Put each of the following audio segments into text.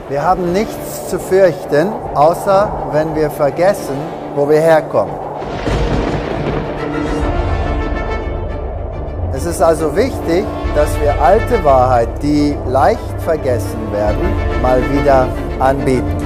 Wir haben nichts zu fürchten, außer wenn wir vergessen, wo wir herkommen. Es ist also wichtig, dass wir alte Wahrheit, die leicht vergessen werden, mal wieder anbieten.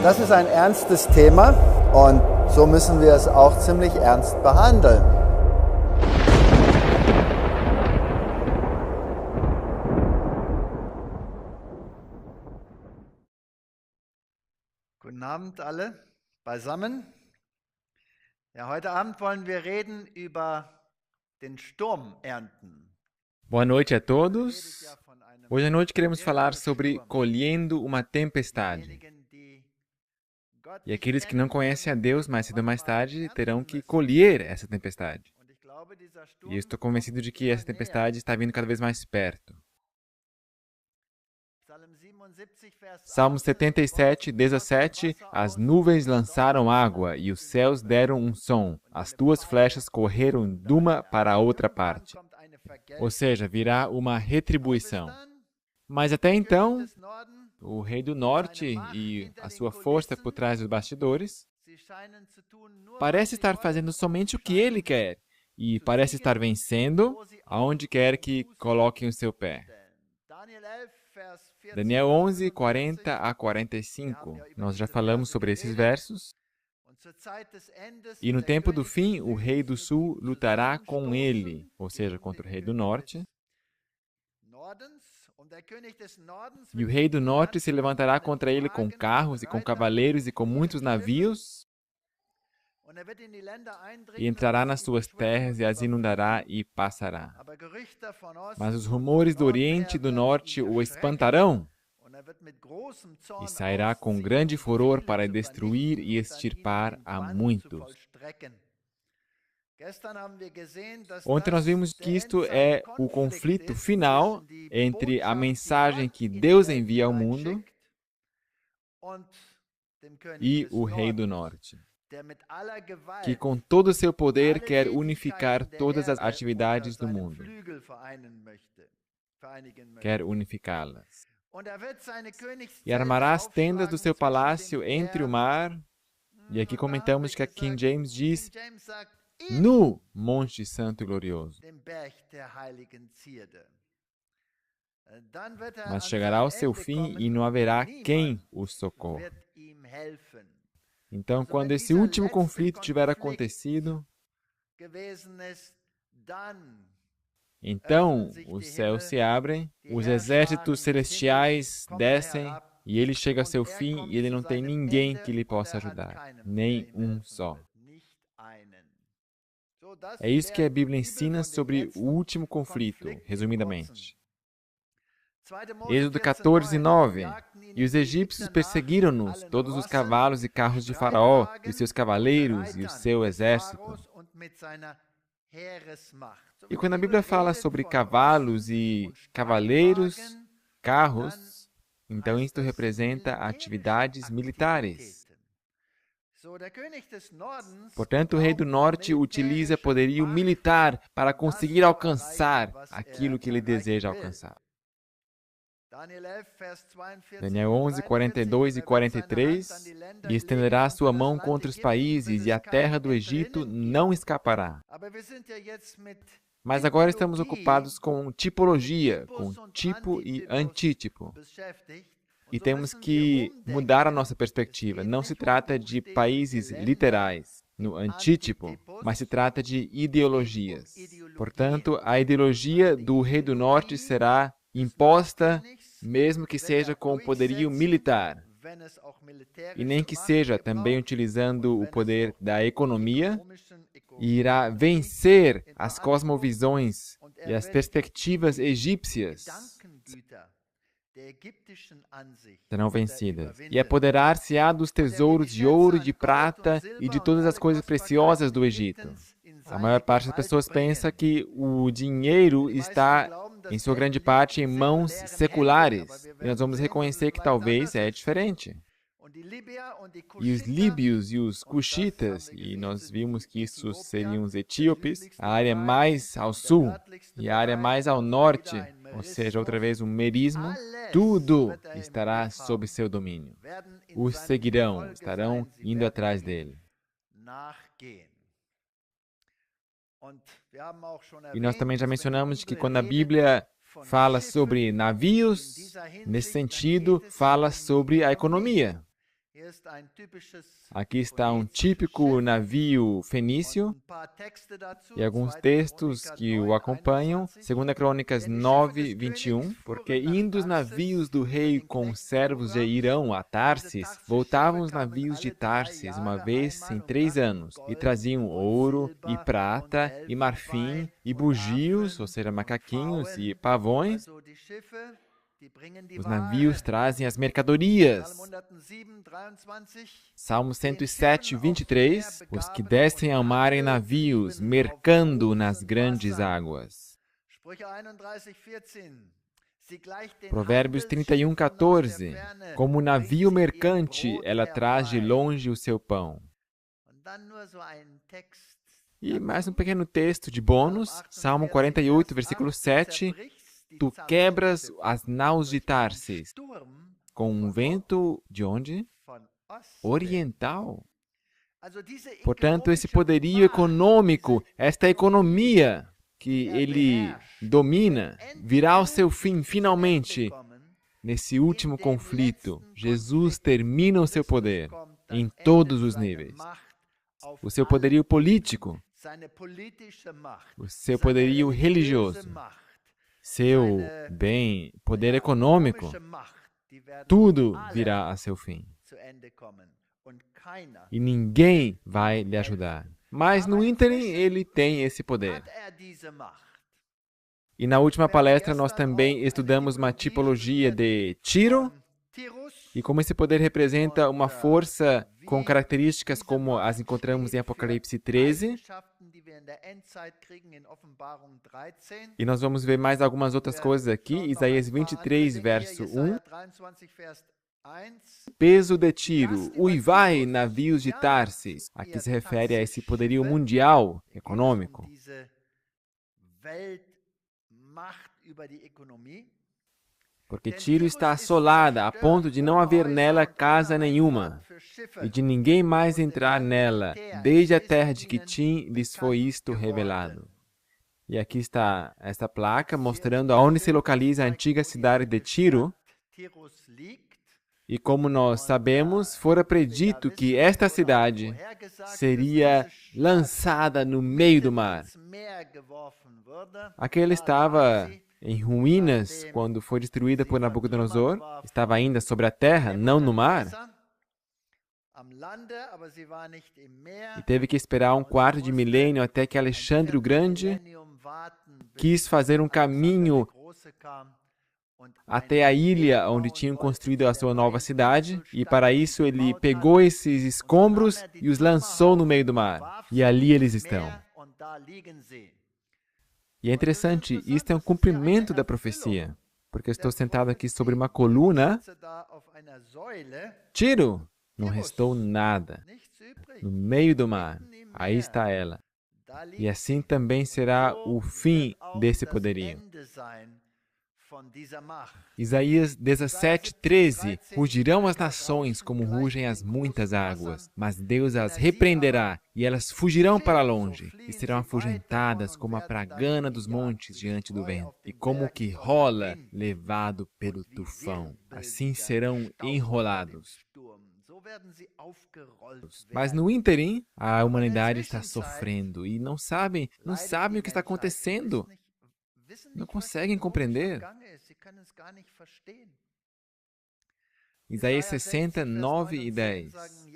Das ist ein ernstes Thema und so müssen wir es auch ziemlich ernst behandeln. Guten Abend alle beisammen. Ja, heute Abend wollen wir reden über den Sturm ernten. Boa noite a todos. Hoje à noite queremos falar sobre colhendo uma tempestade. E aqueles que não conhecem a Deus, mais cedo ou mais tarde, terão que colher essa tempestade. E eu estou convencido de que essa tempestade está vindo cada vez mais perto. Salmo 77, 17. As nuvens lançaram água e os céus deram um som. As tuas flechas correram de uma para a outra parte. Ou seja, virá uma retribuição. Mas até então, o rei do norte e a sua força por trás dos bastidores parece estar fazendo somente o que ele quer e parece estar vencendo aonde quer que coloquem o seu pé. Daniel 11, 40 a 45. Nós já falamos sobre esses versos. E no tempo do fim, o rei do sul lutará com ele, ou seja, contra o rei do norte. E o rei do norte se levantará contra ele com carros e com cavaleiros e com muitos navios, e entrará nas suas terras e as inundará e passará. Mas os rumores do oriente e do norte o espantarão, e sairá com grande furor para destruir e extirpar a muitos. Ontem nós vimos que isto é o conflito final entre a mensagem que Deus envia ao mundo e o rei do norte, que com todo o seu poder quer unificar todas as atividades do mundo, quer unificá-las. E armará as tendas do seu palácio entre o mar, e aqui comentamos que a King James diz, no Monte Santo e Glorioso. Mas chegará ao seu fim e não haverá quem o socorra. Então, quando esse último conflito tiver acontecido, então os céus se abrem, os exércitos celestiais descem, e ele chega ao seu fim e ele não tem ninguém que lhe possa ajudar, nem um só. É isso que a Bíblia ensina sobre o último conflito, resumidamente. Êxodo 14, 9. E os egípcios perseguiram-nos, todos os cavalos e carros de Faraó, e os seus cavaleiros e o seu exército. E quando a Bíblia fala sobre cavalos e cavaleiros, carros, então isto representa atividades militares. Portanto, o rei do norte utiliza poderio militar para conseguir alcançar aquilo que ele deseja alcançar. Daniel 11, 42 e 43. E estenderá sua mão contra os países, e a terra do Egito não escapará. Mas agora estamos ocupados com tipologia, com tipo e antítipo. E temos que mudar a nossa perspectiva. Não se trata de países literais. no antítipo, mas se trata de ideologias. Portanto, a ideologia do rei do norte será imposta, mesmo que seja com poderio militar, e nem que seja também utilizando o poder da economia, e irá vencer as cosmovisões e as perspectivas egípcias serão vencidas. E apoderar-se-á dos tesouros de ouro, de prata e de todas as coisas preciosas do Egito. A maior parte das pessoas pensa que o dinheiro está, em sua grande parte, em mãos seculares. E nós vamos reconhecer que talvez é diferente. E os líbios e os cuxitas, e nós vimos que isso seriam os etíopes, a área mais ao sul e a área mais ao norte, ou seja, outra vez um merismo, tudo estará sob seu domínio. Os seguirão, estarão indo atrás dele. E nós também já mencionamos que quando a Bíblia fala sobre navios, nesse sentido, fala sobre a economia. Aqui está um típico navio fenício e alguns textos que o acompanham. 2 Crônicas 9, 21. Porque indo os navios do rei com os servos de Irão a Tarsis, voltavam os navios de Tarsis uma vez em 3 anos, e traziam ouro, e prata, e marfim, e bugios, ou seja, macaquinhos, e pavões. Os navios trazem as mercadorias. Salmo 107, 23. Os que descem ao mar em navios, mercando nas grandes águas. Provérbios 31, 14. Como navio mercante, ela traz de longe o seu pão. E mais um pequeno texto de bônus. Salmo 48, versículo 7. Tu quebras as naus de Tarsis com um vento de onde? Oriental. Portanto, esse poderio econômico, esta economia que ele domina, virá ao seu fim finalmente nesse último conflito. Jesus termina o seu poder em todos os níveis. O seu poderio político, o seu poderio religioso, seu bem, poder econômico, tudo virá a seu fim. E ninguém vai lhe ajudar. Mas, no ínterim, ele tem esse poder. E na última palestra, nós também estudamos uma tipologia de Tiro, e como esse poder representa uma força com características como as encontramos em Apocalipse 13. E nós vamos ver mais algumas outras coisas aqui. Isaías 23, verso 1. Peso de Tiro, uivai, navios de Tarsis. Aqui se refere a esse poderio mundial econômico. Porque Tiro está assolada a ponto de não haver nela casa nenhuma, e de ninguém mais entrar nela, desde a terra de Quitim lhes foi isto revelado. E aqui está esta placa mostrando aonde se localiza a antiga cidade de Tiro. E como nós sabemos, fora predito que esta cidade seria lançada no meio do mar. Aqui ela estava em ruínas quando foi destruída por Nabucodonosor, estava ainda sobre a terra, não no mar. E teve que esperar um quarto de milênio até que Alexandre o Grande quis fazer um caminho até a ilha onde tinham construído a sua nova cidade, e para isso ele pegou esses escombros e os lançou no meio do mar. E ali eles estão. E é interessante, isto é um cumprimento da profecia, porque eu estou sentado aqui sobre uma coluna. Tiro, não restou nada. No meio do mar, aí está ela. E assim também será o fim desse poderio. Isaías 17, 13. Rugirão as nações como rugem as muitas águas, mas Deus as repreenderá, e elas fugirão para longe, e serão afugentadas como a pragana dos montes diante do vento, e como o que rola levado pelo tufão. Assim serão enrolados. Mas no ínterim, a humanidade está sofrendo e não sabem o que está acontecendo. Não conseguem compreender. Isaías 60, 9 e 10.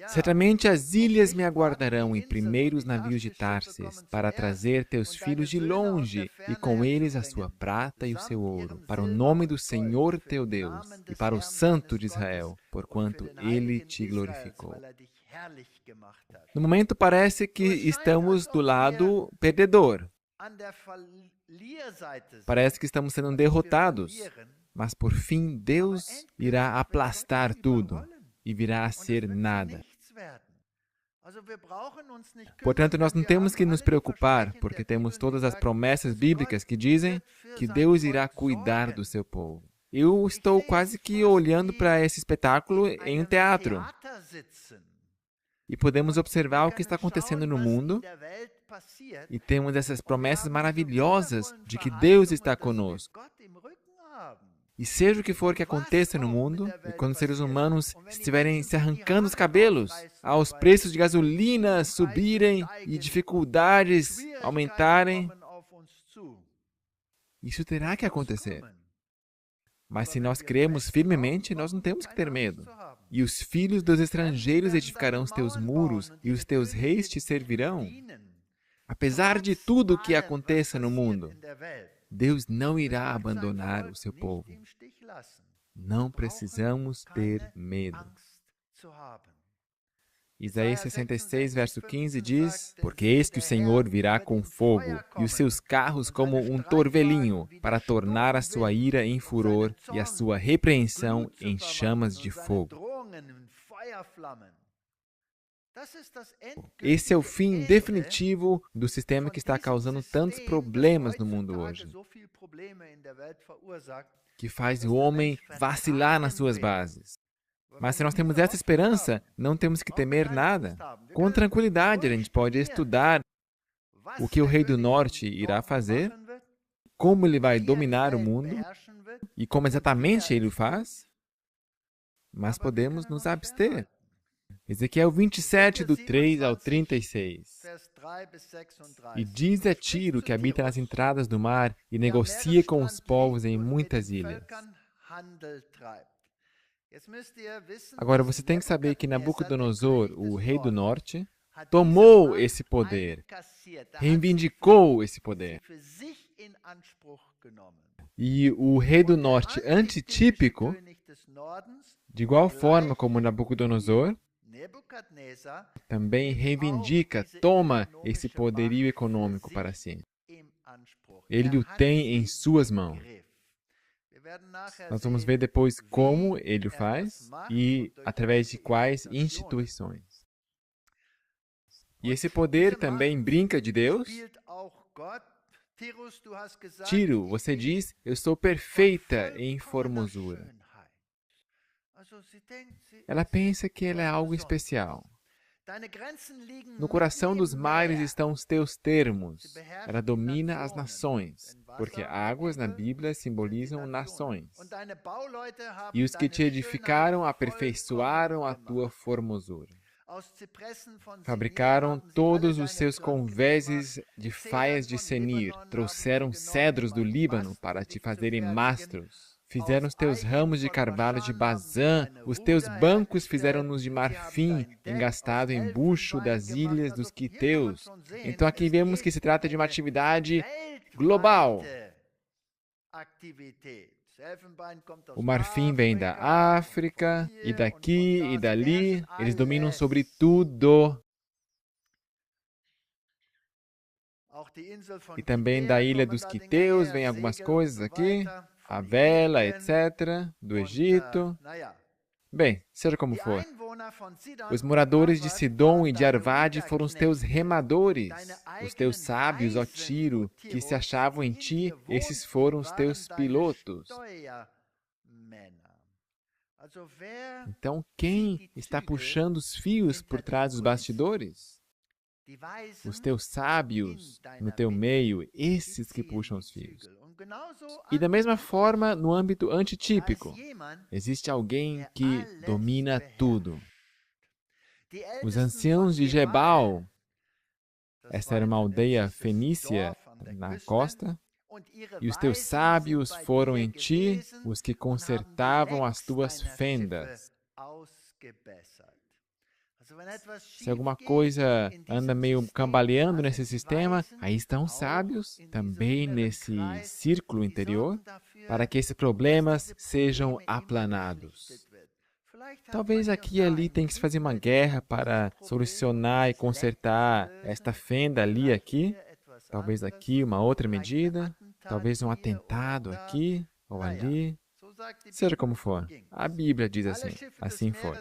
Certamente as ilhas me aguardarão em primeiros navios de Tarsis, para trazer teus filhos de longe, e com eles a sua prata e o seu ouro, para o nome do Senhor teu Deus, e para o Santo de Israel, porquanto ele te glorificou. No momento parece que estamos do lado perdedor. Parece que estamos sendo derrotados. Mas por fim, Deus irá aplastar tudo e virá a ser nada. Portanto, nós não temos que nos preocupar, porque temos todas as promessas bíblicas que dizem que Deus irá cuidar do seu povo. Eu estou quase que olhando para esse espetáculo em um teatro. E podemos observar o que está acontecendo no mundo. E temos essas promessas maravilhosas de que Deus está conosco. E seja o que for que aconteça no mundo, e quando os seres humanos estiverem se arrancando os cabelos, aos preços de gasolina subirem e dificuldades aumentarem, isso terá que acontecer. Mas se nós cremos firmemente, nós não temos que ter medo. E os filhos dos estrangeiros edificarão os teus muros, e os teus reis te servirão. Apesar de tudo o que aconteça no mundo, Deus não irá abandonar o seu povo. Não precisamos ter medo. Isaías 66, verso 15 diz: Porque eis que o Senhor virá com fogo, e os seus carros como um torvelinho, para tornar a sua ira em furor e a sua repreensão em chamas de fogo. Esse é o fim definitivo do sistema que está causando tantos problemas no mundo hoje, que faz o homem vacilar nas suas bases. Mas se nós temos essa esperança, não temos que temer nada. Com tranquilidade, a gente pode estudar o que o Rei do Norte irá fazer, como ele vai dominar o mundo e como exatamente ele o faz, mas podemos nos abster. Ezequiel 27, do 3 ao 36. E diz a Tiro, que habita nas entradas do mar e negocia com os povos em muitas ilhas. Agora, você tem que saber que Nabucodonosor, o rei do norte, tomou esse poder, reivindicou esse poder. E o rei do norte antitípico, de igual forma como Nabucodonosor, também reivindica, toma esse poderio econômico para si. Ele o tem em suas mãos. Nós vamos ver depois como ele o faz e através de quais instituições. E esse poder também brinca de Deus. Tiro, você diz, eu sou perfeita em formosura. Ela pensa que ela é algo especial. No coração dos mares estão os teus termos. Ela domina as nações, porque águas na Bíblia simbolizam nações. E os que te edificaram aperfeiçoaram a tua formosura. Fabricaram todos os seus convéses de faias de Senir, trouxeram cedros do Líbano para te fazerem mastros. Fizeram os teus ramos de carvalho de Bazã, os teus bancos fizeram-nos de marfim, engastado em bucho das ilhas dos quiteus. Então aqui vemos que se trata de uma atividade global. O marfim vem da África, e daqui e dali, eles dominam sobre tudo. E também da ilha dos quiteus vem algumas coisas aqui. A vela, etc., do Egito. Bem, seja como for. Os moradores de Sidom e de Arvade foram os teus remadores. Os teus sábios, ó Tiro, que se achavam em ti, esses foram os teus pilotos. Então, quem está puxando os fios por trás dos bastidores? Os teus sábios no teu meio, esses que puxam os fios. E da mesma forma, no âmbito antitípico, existe alguém que domina tudo. Os anciãos de Gebal, essa era uma aldeia fenícia na costa, e os teus sábios foram em ti os que consertavam as tuas fendas. Se alguma coisa anda meio cambaleando nesse sistema, aí estão sábios também nesse círculo interior para que esses problemas sejam aplanados. Talvez aqui e ali tem que se fazer uma guerra para solucionar e consertar esta fenda ali e aqui. Talvez aqui uma outra medida, talvez um atentado aqui ou ali. Seja como for, a Bíblia diz assim, assim foi.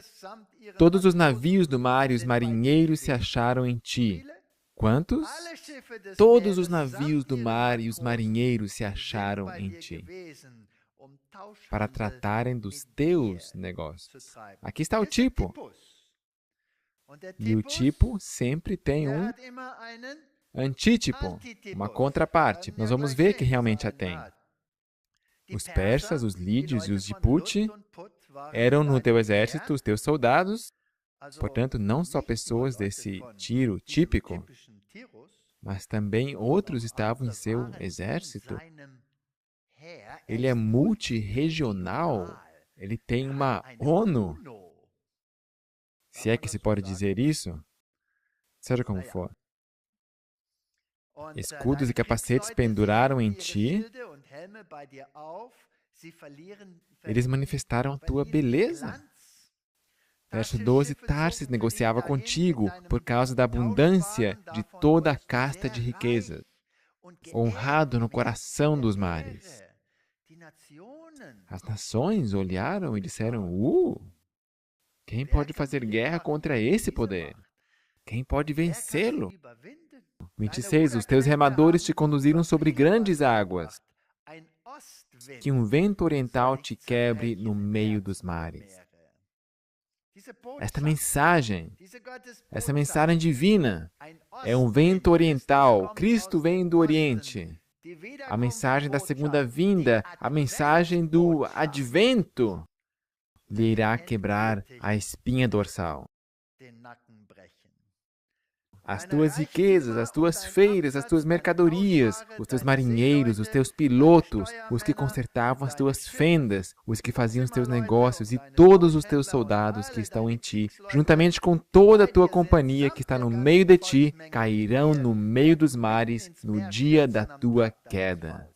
Todos os navios do mar e os marinheiros se acharam em ti. Quantos? Todos os navios do mar e os marinheiros se acharam em ti, para tratarem dos teus negócios. Aqui está o tipo. E o tipo sempre tem um antítipo, uma contraparte. Nós vamos ver que realmente a tem. Os persas, os lídios e os de Put eram no teu exército os teus soldados, portanto, não só pessoas desse Tiro típico, mas também outros estavam em seu exército. Ele é multirregional, ele tem uma ONU. Se é que se pode dizer isso, seja como for. Escudos e capacetes penduraram em ti. Eles manifestaram a tua beleza. Verso 12, Tarsis negociava contigo por causa da abundância de toda a casta de riquezas, honrado no coração dos mares. As nações olharam e disseram, quem pode fazer guerra contra esse poder? Quem pode vencê-lo? 26. Os teus remadores te conduziram sobre grandes águas. Que um vento oriental te quebre no meio dos mares. Essa mensagem divina, é um vento oriental. Cristo vem do Oriente. A mensagem da segunda vinda, a mensagem do advento, lhe irá quebrar a espinha dorsal. As tuas riquezas, as tuas feiras, as tuas mercadorias, os teus marinheiros, os teus pilotos, os que consertavam as tuas fendas, os que faziam os teus negócios e todos os teus soldados que estão em ti, juntamente com toda a tua companhia que está no meio de ti, cairão no meio dos mares no dia da tua queda.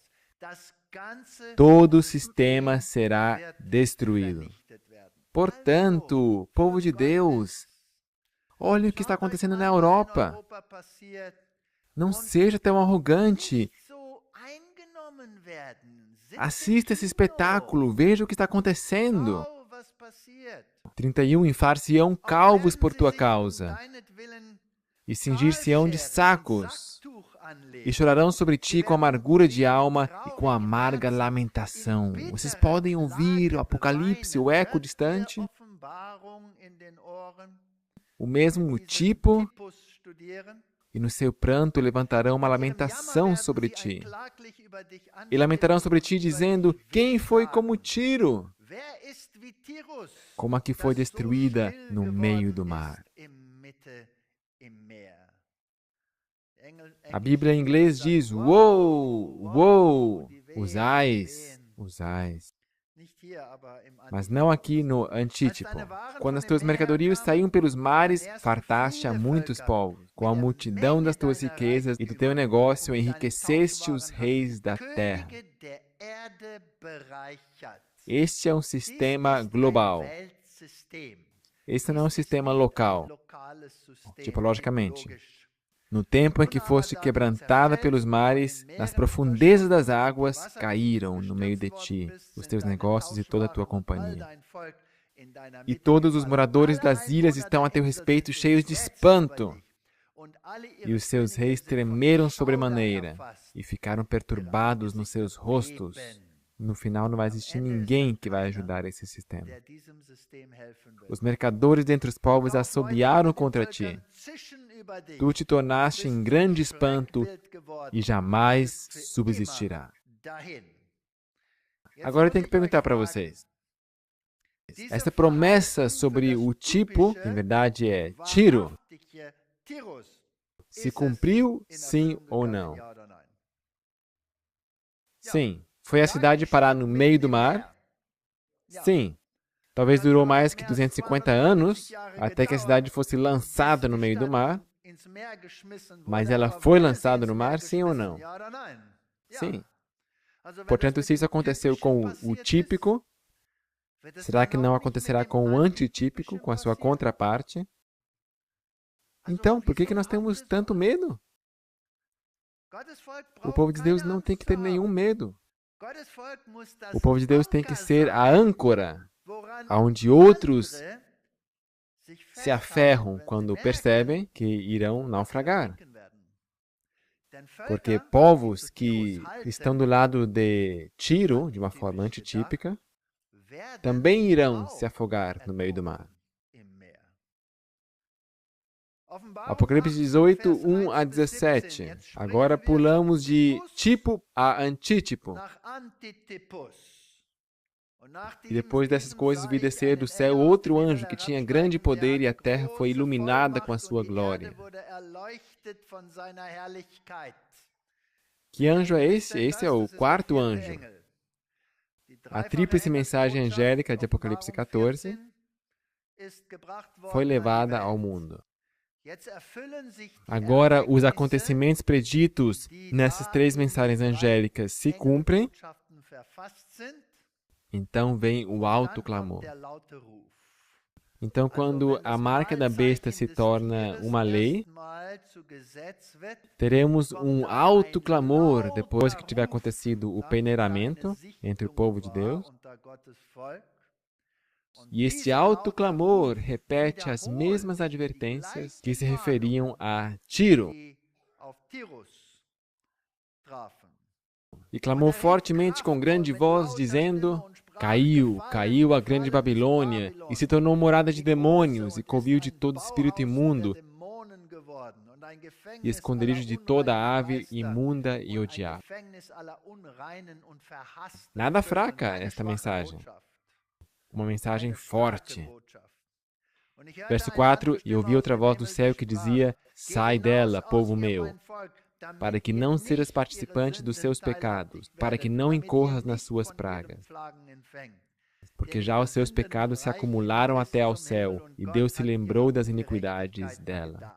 Todo o sistema será destruído. Portanto, povo de Deus, olhe o que está acontecendo na Europa. Não seja tão arrogante. Assista esse espetáculo, veja o que está acontecendo. 31. E far-se-ão calvos por tua causa, e cingir-se-ão de sacos, e chorarão sobre ti com amargura de alma e com amarga lamentação. Vocês podem ouvir o Apocalipse, o eco distante? O mesmo tipo, e no seu pranto levantarão uma lamentação sobre ti. E lamentarão sobre ti, dizendo, quem foi como Tiro? Como a que foi destruída no meio do mar. A Bíblia em inglês diz, usais. Mas não aqui no antítipo. Quando as tuas mercadorias saíam pelos mares, fartaste a muitos povos. Com a multidão das tuas riquezas e do teu negócio, enriqueceste os reis da terra. Este é um sistema global. Este não é um sistema local, tipologicamente. No tempo em que foste quebrantada pelos mares, nas profundezas das águas, caíram no meio de ti os teus negócios e toda a tua companhia. E todos os moradores das ilhas estão a teu respeito cheios de espanto. E os seus reis tremeram sobremaneira e ficaram perturbados nos seus rostos. No final não vai existir ninguém que vai ajudar esse sistema. Os mercadores dentre os povos assobiaram contra ti. Tu te tornaste em grande espanto e jamais subsistirá. Agora eu tenho que perguntar para vocês. Esta promessa sobre o tipo, em verdade é Tiro, se cumpriu, sim ou não? Sim. Foi a cidade parar no meio do mar? Sim. Talvez durou mais que 250 anos, até que a cidade fosse lançada no meio do mar. Mas ela foi lançada no mar, sim ou não? Sim. Portanto, se isso aconteceu com o típico, será que não acontecerá com o antitípico, com a sua contraparte? Então, por que nós temos tanto medo? O povo de Deus não tem que ter nenhum medo. O povo de Deus tem que ser a âncora, onde outros se aferram quando percebem que irão naufragar. Porque povos que estão do lado de Tiro, de uma forma antitípica, também irão se afogar no meio do mar. Apocalipse 18, 1 a 17. Agora pulamos de tipo a antítipo. E depois dessas coisas vi descer do céu outro anjo que tinha grande poder e a terra foi iluminada com a sua glória. Que anjo é esse? Esse é o quarto anjo. A tríplice mensagem angélica de Apocalipse 14 foi levada ao mundo. Agora, os acontecimentos preditos nessas três mensagens angélicas se cumprem, então vem o alto clamor. Então, quando a marca da besta se torna uma lei, teremos um alto clamor depois que tiver acontecido o peneiramento entre o povo de Deus. E este alto clamor repete as mesmas advertências que se referiam a Tiro. E clamou fortemente com grande voz, dizendo: Caiu, caiu a grande Babilônia, e se tornou morada de demônios, e covil de todo espírito imundo, e esconderijo de toda ave imunda e odiável. Nada fraca esta mensagem. Uma mensagem forte. Verso 4, e ouvi outra voz do céu que dizia: Sai dela, povo meu, para que não sejas participante dos seus pecados, para que não incorras nas suas pragas. Porque já os seus pecados se acumularam até ao céu, e Deus se lembrou das iniquidades dela.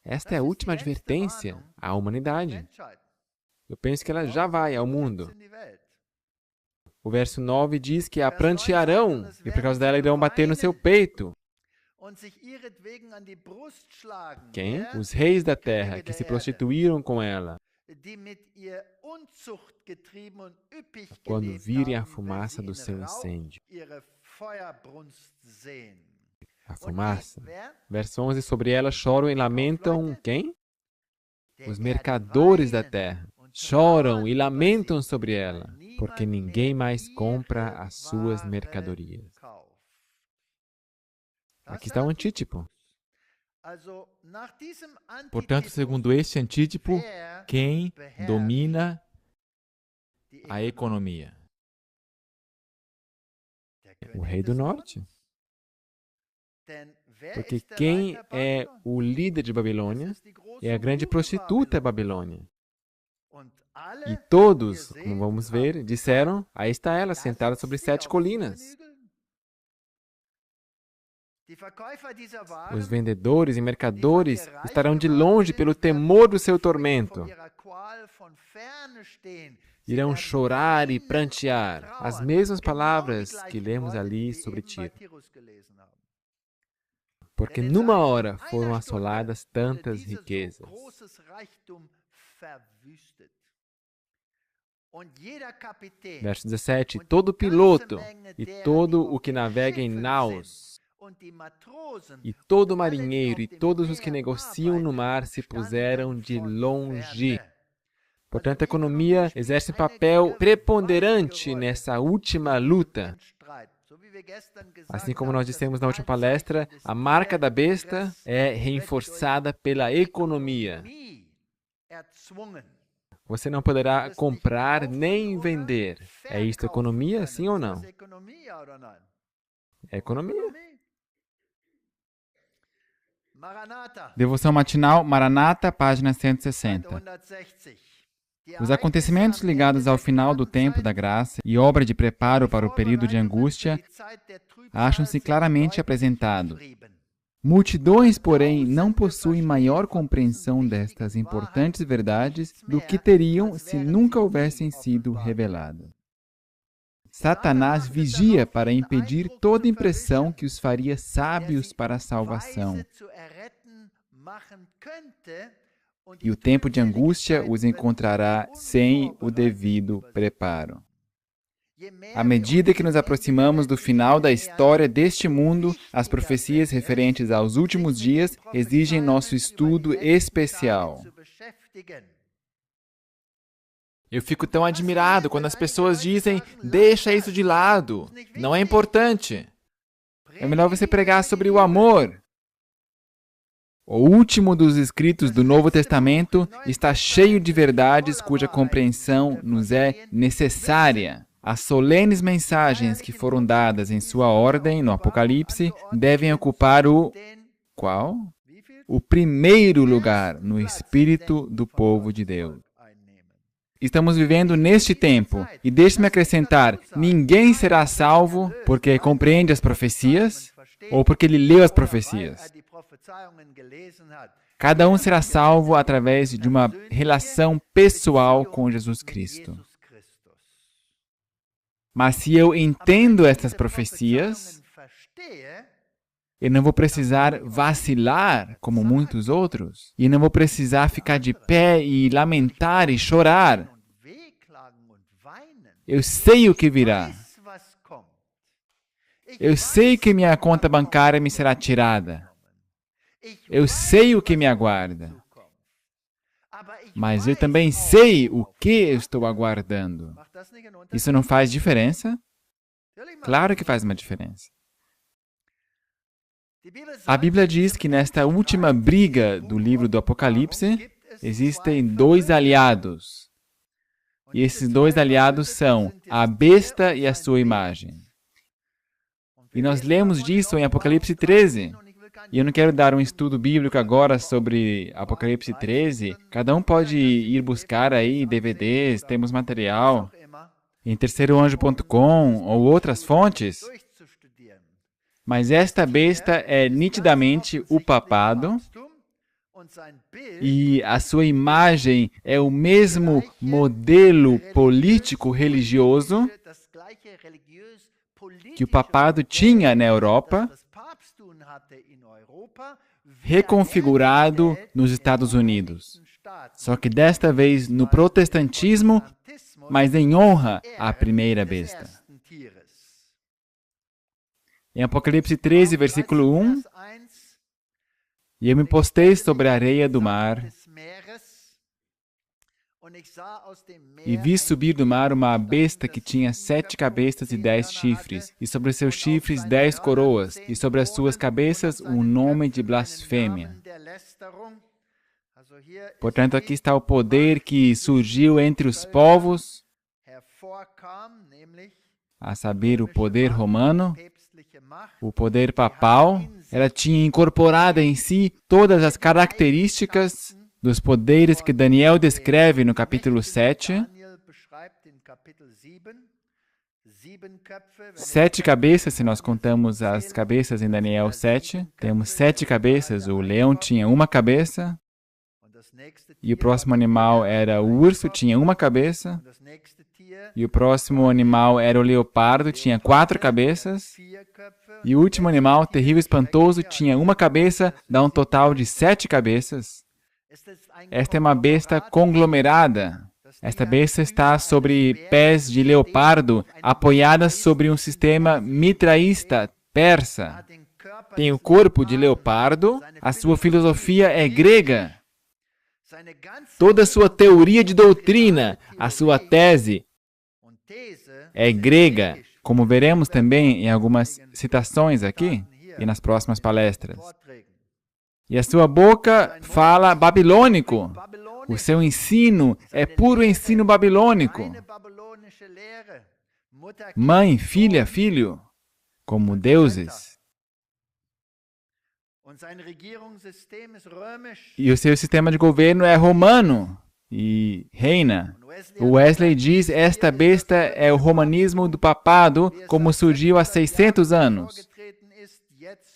Esta é a última advertência à humanidade. Eu penso que ela já vai ao mundo. O verso 9 diz que a prantearão, e por causa dela irão bater no seu peito. Quem? Os reis da terra, que se prostituíram com ela, quando virem a fumaça do seu incêndio. A fumaça. Verso 11, sobre ela choram e lamentam quem? Os mercadores da terra. Choram e lamentam sobre ela, porque ninguém mais compra as suas mercadorias. Aqui está o antítipo. Portanto, segundo este antítipo, quem domina a economia? O rei do norte. Porque quem é o líder de Babilônia é a grande prostituta Babilônia. E todos, como vamos ver, disseram: aí está ela, sentada sobre 7 colinas. Os vendedores e mercadores estarão de longe pelo temor do seu tormento. Irão chorar e prantear. As mesmas palavras que lemos ali sobre Tiro. Porque numa hora foram assoladas tantas riquezas. Verso 17. Todo piloto e todo o que navega em naus, e todo marinheiro e todos os que negociam no mar se puseram de longe. Portanto, a economia exerce um papel preponderante nessa última luta. Assim como nós dissemos na última palestra, a marca da besta é reforçada pela economia. Você não poderá comprar nem vender. É isto economia, sim ou não? É economia. Maranatha, Devoção matinal, Maranata, página 160. 160. Os acontecimentos ligados ao final do tempo da graça e obra de preparo para o período de angústia acham-se claramente apresentados. Multidões, porém, não possuem maior compreensão destas importantes verdades do que teriam se nunca houvessem sido reveladas. Satanás vigia para impedir toda impressão que os faria sábios para a salvação. E o tempo de angústia os encontrará sem o devido preparo. À medida que nos aproximamos do final da história deste mundo, as profecias referentes aos últimos dias exigem nosso estudo especial. Eu fico tão admirado quando as pessoas dizem, deixa isso de lado, não é importante. É melhor você pregar sobre o amor. O último dos escritos do Novo Testamento está cheio de verdades cuja compreensão nos é necessária. As solenes mensagens que foram dadas em sua ordem no Apocalipse devem ocupar o... qual? O primeiro lugar no espírito do povo de Deus. Estamos vivendo neste tempo, e deixe-me acrescentar, ninguém será salvo porque compreende as profecias ou porque ele leu as profecias. Cada um será salvo através de uma relação pessoal com Jesus Cristo. Mas se eu entendo estas profecias, eu não vou precisar vacilar como muitos outros. E não vou precisar ficar de pé e lamentar e chorar. Eu sei o que virá. Eu sei que minha conta bancária me será tirada. Eu sei o que me aguarda. Mas eu também sei o que eu estou aguardando. Isso não faz diferença? Claro que faz uma diferença. A Bíblia diz que nesta última briga do livro do Apocalipse, existem dois aliados. E esses dois aliados são a besta e a sua imagem. E nós lemos disso em Apocalipse 13. E eu não quero dar um estudo bíblico agora sobre Apocalipse 13. Cada um pode ir buscar aí DVDs, temos material em terceiroanjo.com ou outras fontes. Mas esta besta é nitidamente o papado e a sua imagem é o mesmo modelo político-religioso que o papado tinha na Europa, reconfigurado nos Estados Unidos. Só que desta vez no protestantismo, mas em honra à primeira besta. Em Apocalipse 13, versículo 1, e eu me postei sobre a areia do mar, e vi subir do mar uma besta que tinha 7 cabeças e 10 chifres, e sobre seus chifres 10 coroas, e sobre as suas cabeças um nome de blasfêmia. Portanto, aqui está o poder que surgiu entre os povos, a saber, o poder romano, o poder papal. Ela tinha incorporado em si todas as características dos poderes que Daniel descreve no capítulo 7. 7 cabeças, se nós contamos as cabeças em Daniel 7. Temos 7 cabeças, o leão tinha uma cabeça, e o próximo animal era o urso, tinha uma cabeça, e o próximo animal era o leopardo, tinha 4 cabeças, e o último animal, terrível e espantoso, tinha uma cabeça, dá um total de 7 cabeças. Esta é uma besta conglomerada. Esta besta está sobre pés de leopardo, apoiada sobre um sistema mitraísta persa. Tem o corpo de leopardo, a sua filosofia é grega. Toda a sua teoria de doutrina, a sua tese, é grega, como veremos também em algumas citações aqui e nas próximas palestras. E a sua boca fala babilônico. O seu ensino é puro ensino babilônico. Mãe, filha, filho, como deuses. E o seu sistema de governo é romano e reina. O Wesley diz, esta besta é o romanismo do papado, como surgiu há 600 anos,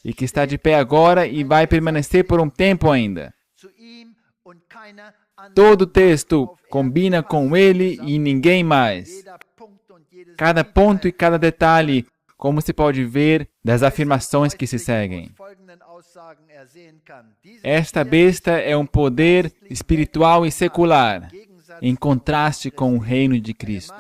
e que está de pé agora e vai permanecer por um tempo ainda. Todo o texto combina com ele e ninguém mais. Cada ponto e cada detalhe, como se pode ver das afirmações que se seguem. Esta besta é um poder espiritual e secular, em contraste com o reino de Cristo.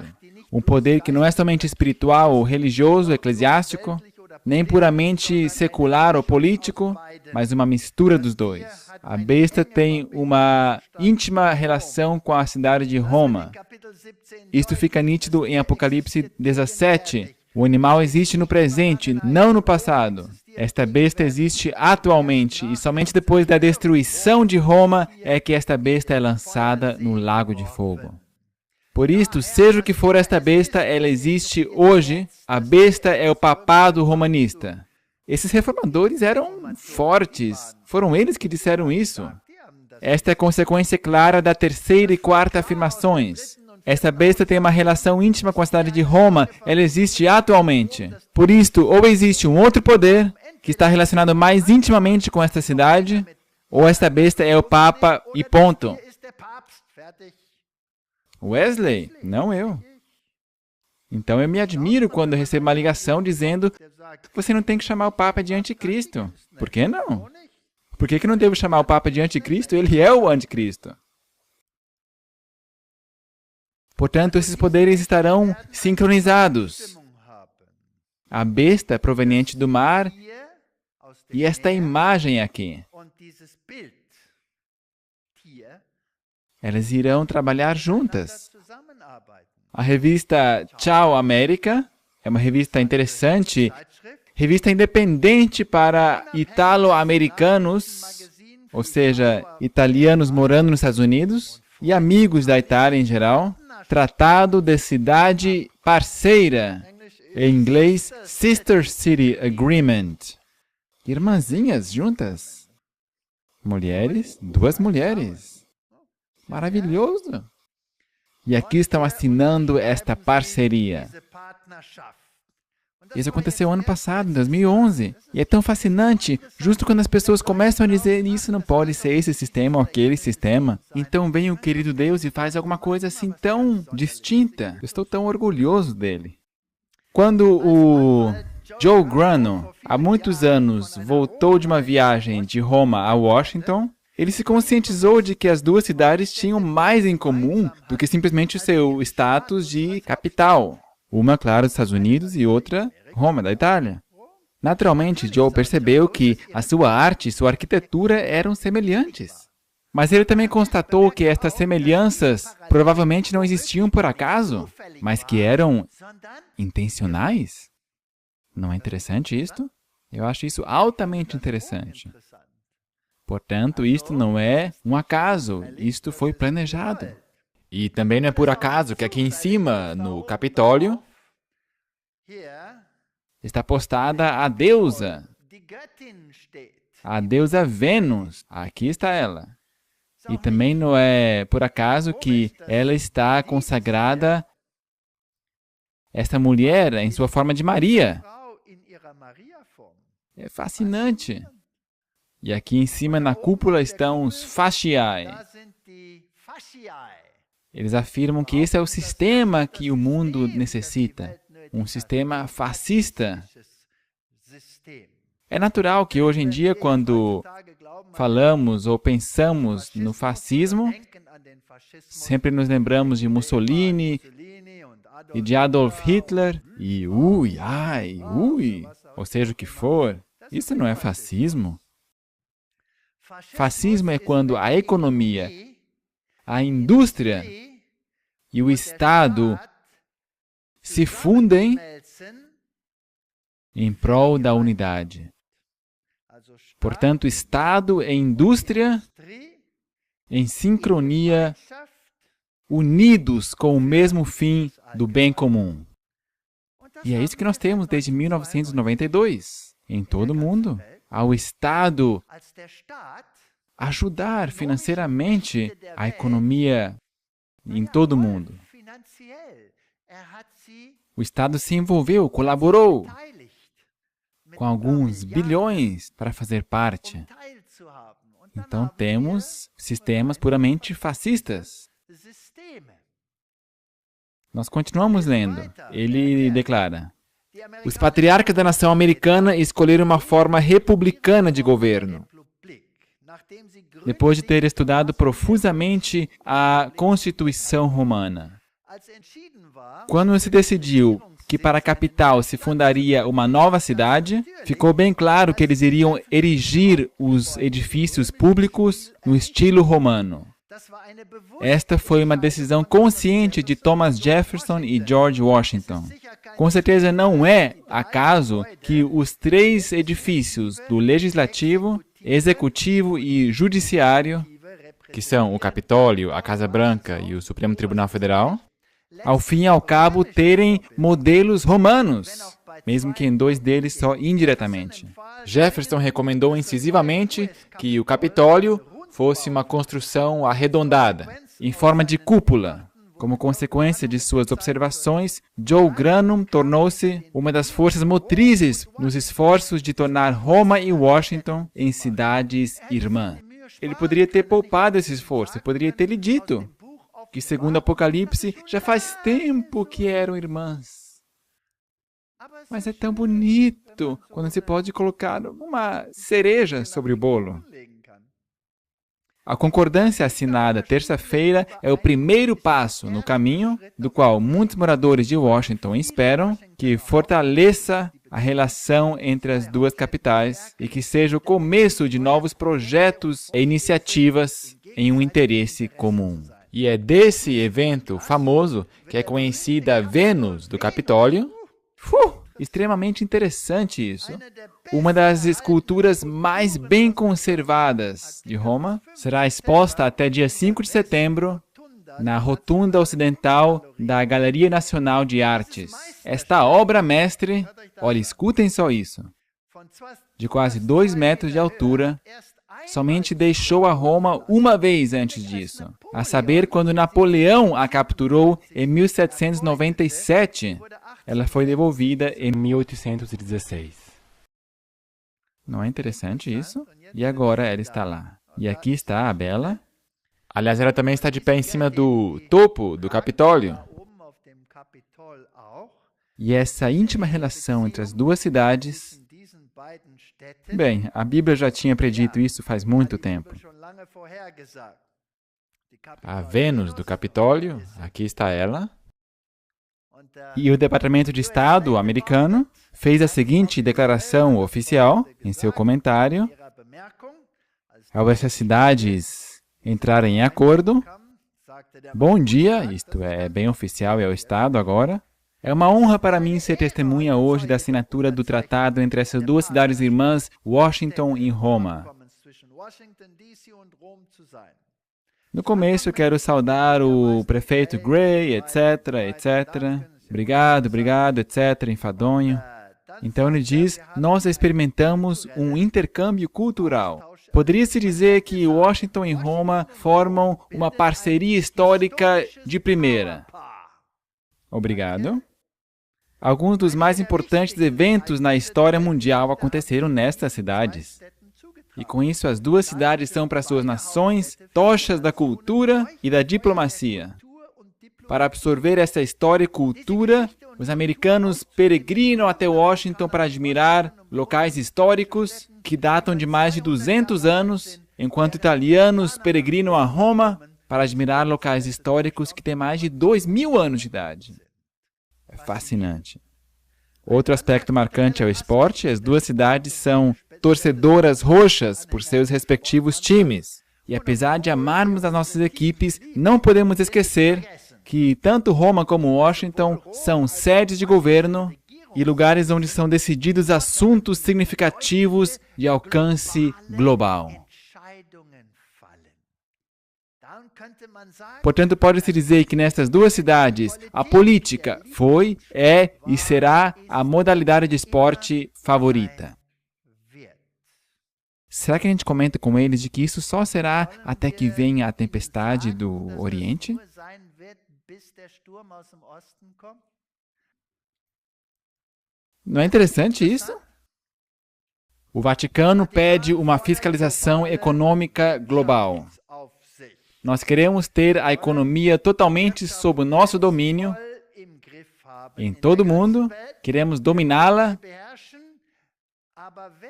Um poder que não é somente espiritual ou religioso, eclesiástico, nem puramente secular ou político, mas uma mistura dos dois. A besta tem uma íntima relação com a cidade de Roma. Isto fica nítido em Apocalipse 17. O animal existe no presente, não no passado. Esta besta existe atualmente e somente depois da destruição de Roma é que esta besta é lançada no lago de fogo. Por isto, seja o que for esta besta, ela existe hoje. A besta é o papado romanista. Esses reformadores eram fortes. Foram eles que disseram isso. Esta é a consequência clara da terceira e quarta afirmações. Esta besta tem uma relação íntima com a cidade de Roma. Ela existe atualmente. Por isto, ou existe um outro poder que está relacionado mais intimamente com esta cidade, ou esta besta é o Papa e ponto. Wesley, não eu. Então eu me admiro quando eu recebo uma ligação dizendo que você não tem que chamar o Papa de anticristo. Por que não? Por que não devo chamar o Papa de anticristo? Ele é o anticristo. Portanto, esses poderes estarão sincronizados. A besta proveniente do mar e esta imagem aqui. Elas irão trabalhar juntas. A revista Ciao América é uma revista interessante, revista independente para italo-americanos, ou seja, italianos morando nos Estados Unidos e amigos da Itália em geral. Tratado de cidade parceira, em inglês, Sister City Agreement. Irmãzinhas juntas. Mulheres, duas mulheres. Maravilhoso! E aqui estão assinando esta parceria. Isso aconteceu ano passado, em 2011. E é tão fascinante, justo quando as pessoas começam a dizer isso não pode ser esse sistema ou aquele sistema. Então vem o querido Deus e faz alguma coisa assim tão distinta. Eu estou tão orgulhoso dele. Quando o Joe Grano, há muitos anos, voltou de uma viagem de Roma a Washington, ele se conscientizou de que as duas cidades tinham mais em comum do que simplesmente o seu status de capital. Uma, claro, dos Estados Unidos e outra, Roma, da Itália. Naturalmente, Joe percebeu que a sua arte e sua arquitetura eram semelhantes. Mas ele também constatou que estas semelhanças provavelmente não existiam por acaso, mas que eram intencionais. Não é interessante isto? Eu acho isso altamente interessante. Portanto, isto não é um acaso, isto foi planejado. E também não é por acaso que aqui em cima, no Capitólio, está postada a deusa Vênus. Aqui está ela. E também não é por acaso que ela está consagrada, esta mulher, em sua forma de Maria. É fascinante. E aqui em cima, na cúpula, estão os fasciae. Eles afirmam que esse é o sistema que o mundo necessita. Um sistema fascista. É natural que hoje em dia, quando falamos ou pensamos no fascismo, sempre nos lembramos de Mussolini e de Adolf Hitler e ou seja o que for. Isso não é fascismo. Fascismo é quando a economia, a indústria e o Estado se fundem em prol da unidade. Portanto, Estado e indústria em sincronia, unidos com o mesmo fim do bem comum. E é isso que nós temos desde 1992, em todo o mundo. Ao Estado ajudar financeiramente a economia em todo o mundo. O Estado se envolveu, colaborou com alguns bilhões para fazer parte. Então temos sistemas puramente fascistas. Nós continuamos lendo. Ele declara: os patriarcas da nação americana escolheram uma forma republicana de governo. Depois de ter estudado profusamente a Constituição Romana. Quando se decidiu que para a capital se fundaria uma nova cidade, ficou bem claro que eles iriam erigir os edifícios públicos no estilo romano. Esta foi uma decisão consciente de Thomas Jefferson e George Washington. Com certeza não é acaso que os 3 edifícios do Legislativo, Executivo e Judiciário, que são o Capitólio, a Casa Branca e o Supremo Tribunal Federal, ao fim e ao cabo terem modelos romanos, mesmo que em 2 deles só indiretamente. Jefferson recomendou incisivamente que o Capitólio fosse uma construção arredondada, em forma de cúpula. Como consequência de suas observações, Joe Granum tornou-se uma das forças motrizes nos esforços de tornar Roma e Washington em cidades irmãs. Ele poderia ter poupado esse esforço, poderia ter lhe dito que, segundo Apocalipse, já faz tempo que eram irmãs. Mas é tão bonito quando se pode colocar uma cereja sobre o bolo. A concordância assinada terça-feira é o primeiro passo no caminho do qual muitos moradores de Washington esperam que fortaleça a relação entre as 2 capitais e que seja o começo de novos projetos e iniciativas em um interesse comum. E é desse evento famoso que é conhecida a Vênus do Capitólio. Extremamente interessante isso. Uma das esculturas mais bem conservadas de Roma será exposta até dia 5 de setembro na rotunda ocidental da Galeria Nacional de Artes. Esta obra-mestre, olha, escutem só isso, de quase 2 metros de altura, somente deixou a Roma uma vez antes disso, a saber, quando Napoleão a capturou em 1797, ela foi devolvida em 1816. Não é interessante isso? E agora ela está lá. E aqui está a Bela. Aliás, ela também está de pé em cima do topo do Capitólio. E essa íntima relação entre as 2 cidades... Bem, a Bíblia já tinha predito isso faz muito tempo. A Vênus do Capitólio, aqui está ela. E o Departamento de Estado americano fez a seguinte declaração oficial em seu comentário. Ao essas cidades entrarem em acordo, bom dia, isto é bem oficial, é o Estado agora. É uma honra para mim ser testemunha hoje da assinatura do tratado entre essas 2 cidades irmãs, Washington e Roma. No começo, eu quero saudar o prefeito Gray, etc., etc. Obrigado, etc., enfadonho. Então ele diz, nós experimentamos um intercâmbio cultural. Poderia-se dizer que Washington e Roma formam uma parceria histórica de primeira. Obrigado. Alguns dos mais importantes eventos na história mundial aconteceram nestas cidades. E com isso, as 2 cidades são para suas nações tochas da cultura e da diplomacia. Para absorver essa história e cultura, os americanos peregrinam até Washington para admirar locais históricos que datam de mais de 200 anos, enquanto italianos peregrinam a Roma para admirar locais históricos que têm mais de 2.000 anos de idade. É fascinante. Outro aspecto marcante é o esporte. As 2 cidades são torcedoras roxas por seus respectivos times. E apesar de amarmos as nossas equipes, não podemos esquecer que tanto Roma como Washington são sedes de governo e lugares onde são decididos assuntos significativos de alcance global. Portanto, pode-se dizer que nestas duas cidades, a política foi, é e será a modalidade de esporte favorita. Será que a gente comenta com eles de que isso só será até que venha a tempestade do Oriente? Não é interessante isso? O Vaticano pede uma fiscalização econômica global. Nós queremos ter a economia totalmente sob o nosso domínio em todo o mundo, queremos dominá-la,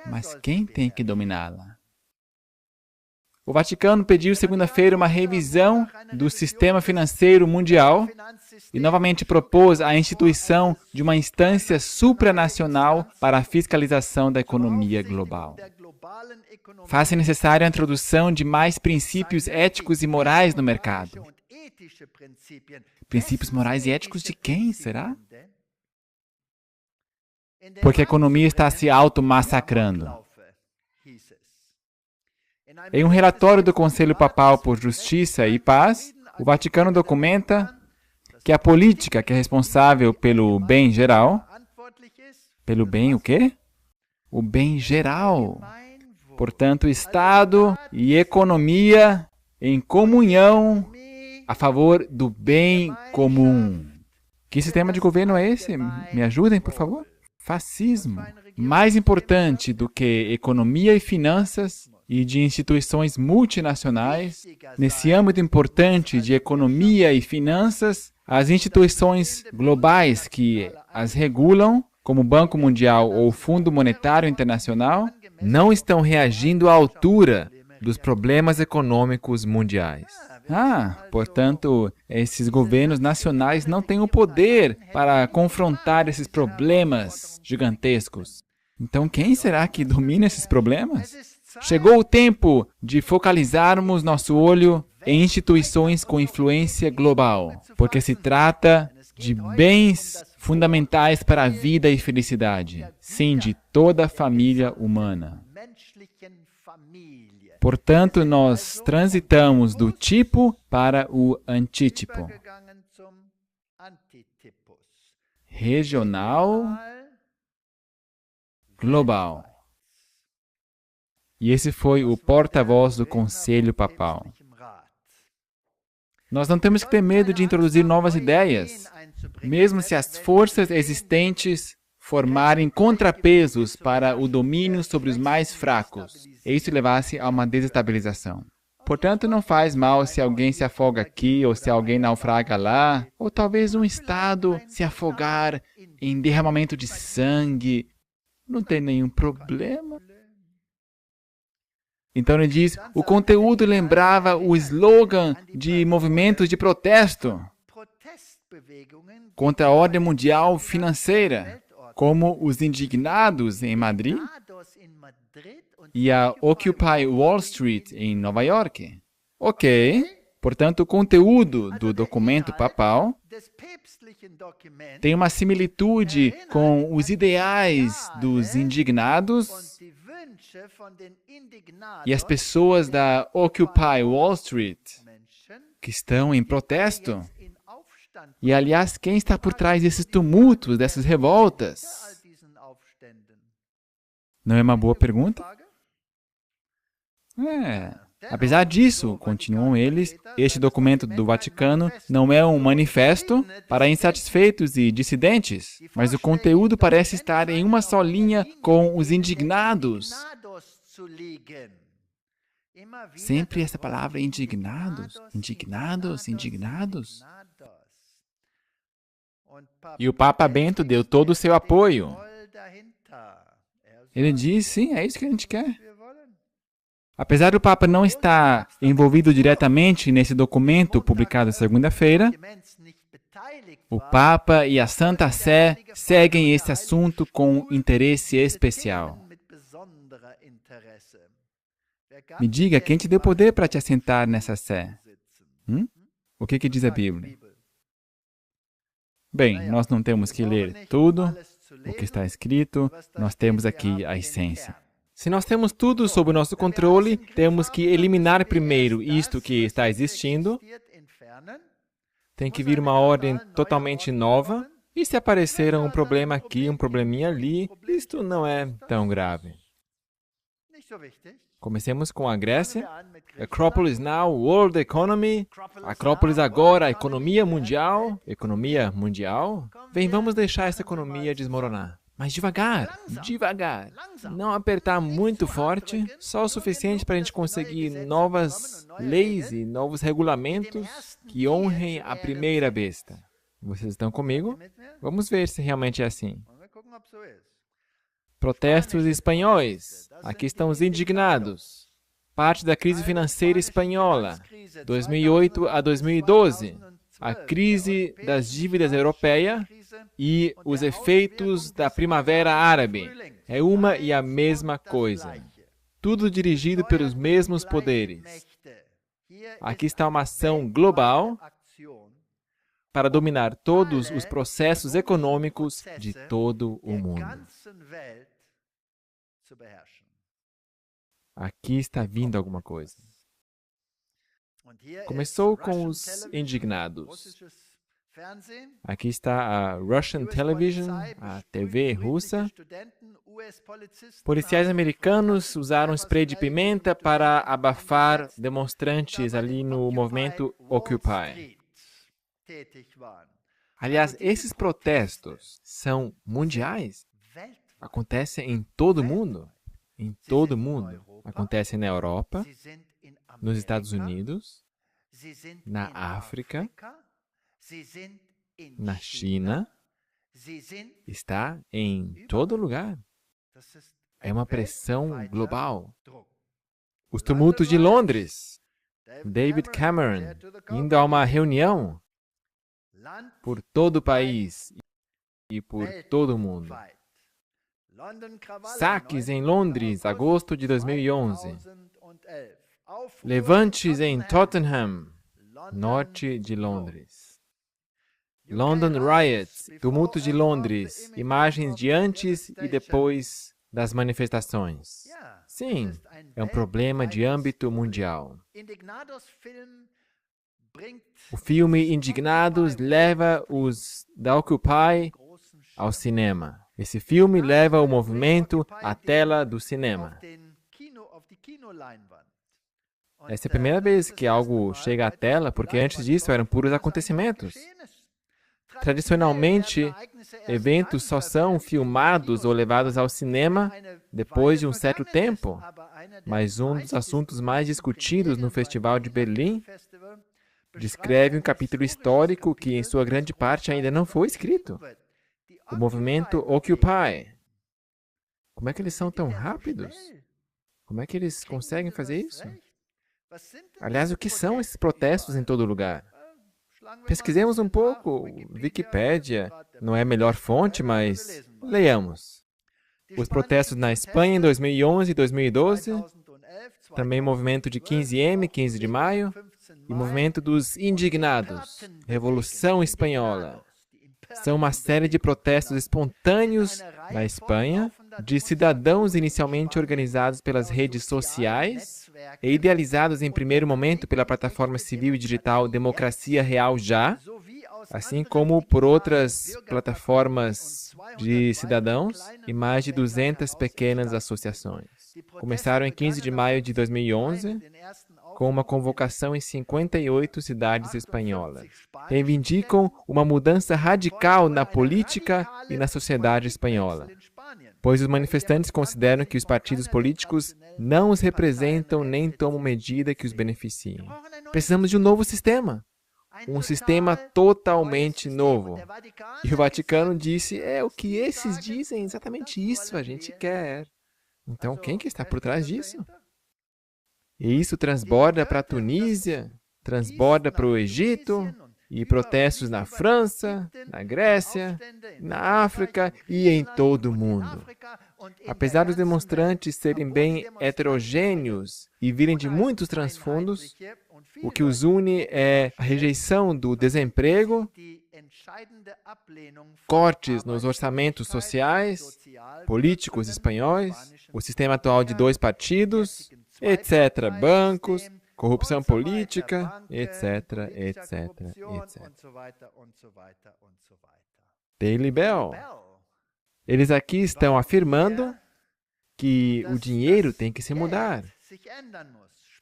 mas quem tem que dominá-la? O Vaticano pediu segunda-feira uma revisão do sistema financeiro mundial e novamente propôs a instituição de uma instância supranacional para a fiscalização da economia global. Faz-se necessária a introdução de mais princípios éticos e morais no mercado. Princípios morais e éticos de quem, será? Porque a economia está se auto-massacrando. Em um relatório do Conselho Papal por Justiça e Paz, o Vaticano documenta que a política que é responsável pelo bem geral, pelo bem o quê? O bem geral. Portanto, Estado e economia em comunhão a favor do bem comum. Que sistema de governo é esse? Me ajudem, por favor? Fascismo. Mais importante do que economia e finanças e de instituições multinacionais, nesse âmbito importante de economia e finanças, as instituições globais que as regulam, como o Banco Mundial ou o Fundo Monetário Internacional, não estão reagindo à altura dos problemas econômicos mundiais. Portanto, esses governos nacionais não têm o poder para confrontar esses problemas gigantescos. Então, quem será que domina esses problemas? Chegou o tempo de focalizarmos nosso olho em instituições com influência global, porque se trata de bens fundamentais para a vida e felicidade, sim, de toda a família humana. Portanto, nós transitamos do tipo para o antítipo. Regional, global. E esse foi o porta-voz do Conselho Papal. Nós não temos que ter medo de introduzir novas ideias, mesmo se as forças existentes formarem contrapesos para o domínio sobre os mais fracos, e isso levasse a uma desestabilização. Portanto, não faz mal se alguém se afoga aqui, ou se alguém naufraga lá, ou talvez um Estado se afogar em derramamento de sangue. Não tem nenhum problema. Então ele diz, o conteúdo lembrava o slogan de movimentos de protesto contra a ordem mundial financeira, como os indignados em Madrid e a Occupy Wall Street em Nova York. Ok, portanto, o conteúdo do documento papal tem uma similitude com os ideais dos indignados e as pessoas da Occupy Wall Street que estão em protesto. E, aliás, quem está por trás desses tumultos, dessas revoltas? Não é uma boa pergunta? Apesar disso, continuam eles, este documento do Vaticano não é um manifesto para insatisfeitos e dissidentes, mas o conteúdo parece estar em uma só linha com os indignados. Sempre essa palavra indignados, indignados, indignados. E o Papa Bento deu todo o seu apoio. Ele diz, sim, é isso que a gente quer. Apesar do Papa não estar envolvido diretamente nesse documento publicado segunda-feira, o Papa e a Santa Sé seguem esse assunto com interesse especial. Me diga, quem te deu poder para te assentar nessa Sé? O que diz a Bíblia? Bem, nós não temos que ler tudo o que está escrito, nós temos aqui a essência. Se nós temos tudo sob o nosso controle, temos que eliminar primeiro isto que está existindo. Tem que vir uma ordem totalmente nova. E se aparecer um problema aqui, um probleminha ali, isto não é tão grave. Comecemos com a Grécia. Acropolis now, world economy. Acrópolis agora, a economia mundial. Economia mundial? Bem, vamos deixar essa economia desmoronar. Mas devagar, devagar. Não apertar muito forte, só o suficiente para a gente conseguir novas leis e novos regulamentos que honrem a primeira besta. Vocês estão comigo? Vamos ver se realmente é assim. Protestos espanhóis. Aqui estão os indignados. Parte da crise financeira espanhola, 2008 a 2012. A crise das dívidas europeia e os efeitos da primavera árabe. É uma e a mesma coisa. Tudo dirigido pelos mesmos poderes. Aqui está uma ação global para dominar todos os processos econômicos de todo o mundo. Aqui está vindo alguma coisa. Começou com os indignados. Aqui está a Russian Television, a TV russa. Policiais americanos usaram spray de pimenta para abafar demonstrantes ali no movimento Occupy. Aliás, esses protestos são mundiais? Acontecem em todo o mundo? Em todo o mundo. Acontecem na Europa, nos Estados Unidos, na África, na China, está em todo lugar. É uma pressão global. Os tumultos de Londres. David Cameron indo a uma reunião por todo o país e por todo o mundo. Saques em Londres, agosto de 2011. Levantes em Tottenham, norte de Londres. London Riots, tumultos de Londres, imagens de antes e depois das manifestações. Sim, é um problema de âmbito mundial. O filme Indignados leva os da Occupy ao cinema. Esse filme leva o movimento à tela do cinema. Essa é a primeira vez que algo chega à tela, porque antes disso eram puros acontecimentos. Tradicionalmente, eventos só são filmados ou levados ao cinema depois de um certo tempo, mas um dos assuntos mais discutidos no Festival de Berlim descreve um capítulo histórico que, em sua grande parte, ainda não foi escrito. O movimento Occupy. Como é que eles são tão rápidos? Como é que eles conseguem fazer isso? Aliás, o que são esses protestos em todo lugar? Pesquisemos um pouco. Wikipédia não é a melhor fonte, mas leiamos. Os protestos na Espanha em 2011 e 2012, também movimento de 15M, 15 de maio, e movimento dos indignados, Revolução Espanhola. São uma série de protestos espontâneos na Espanha, de cidadãos inicialmente organizados pelas redes sociais e idealizados em primeiro momento pela plataforma civil e digital Democracia Real Já, assim como por outras plataformas de cidadãos e mais de 200 pequenas associações. Começaram em 15 de maio de 2011, com uma convocação em 58 cidades espanholas. Reivindicam uma mudança radical na política e na sociedade espanhola, pois os manifestantes consideram que os partidos políticos não os representam nem tomam medida que os beneficiem. Precisamos de um novo sistema. Um sistema totalmente novo. E o Vaticano disse, o que esses dizem, exatamente isso a gente quer. Então, quem que está por trás disso? E isso transborda para a Tunísia, transborda para o Egito, e protestos na França, na Grécia, na África e em todo o mundo. Apesar dos demonstrantes serem bem heterogêneos e virem de muitos transfundos, o que os une é a rejeição do desemprego cortes nos orçamentos sociais, políticos espanhóis, o sistema atual de 2 partidos, etc., bancos, corrupção política, etc., etc., etc. Daily Bell. Eles aqui estão afirmando que o dinheiro tem que se mudar.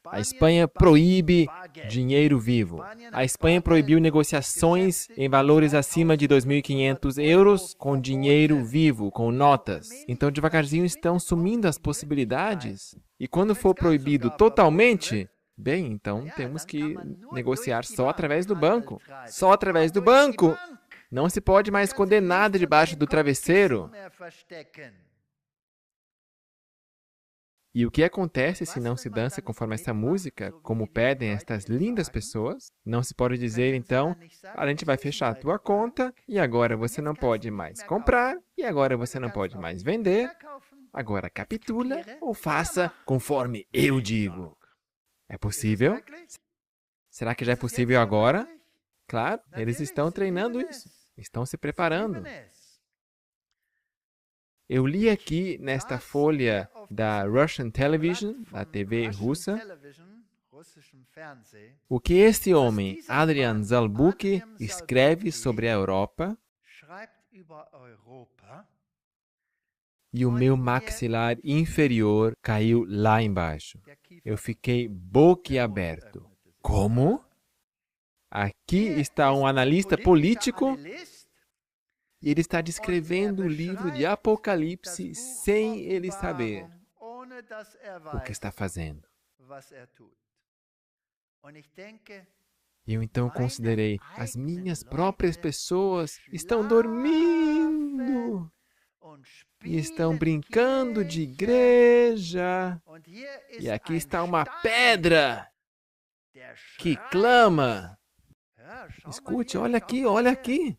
A Espanha proíbe dinheiro vivo. A Espanha proibiu negociações em valores acima de 2.500 euros com dinheiro vivo, com notas. Então, devagarzinho, estão sumindo as possibilidades. E quando for proibido totalmente, bem, então temos que negociar só através do banco. Só através do banco! Não se pode mais esconder nada debaixo do travesseiro. E o que acontece se não se dança conforme essa música, como pedem estas lindas pessoas? Não se pode dizer, então, a gente vai fechar a tua conta, e agora você não pode mais comprar, e agora você não pode mais vender. Agora capitula ou faça conforme eu digo. É possível? Será que já é possível agora? Claro, eles estão treinando isso. Estão se preparando. Eu li aqui nesta folha da Russian Television, da TV russa, o que esse homem, Adrian Zalbuki, escreve sobre a Europa, e o meu maxilar inferior caiu lá embaixo. Eu fiquei boquiaberto. Como? Aqui está um analista político e ele está descrevendo o livro de Apocalipse sem ele saber o que está fazendo. E eu então considerei, as minhas próprias pessoas estão dormindo e estão brincando de igreja. E aqui está uma pedra que clama. Escute, olha aqui, olha aqui.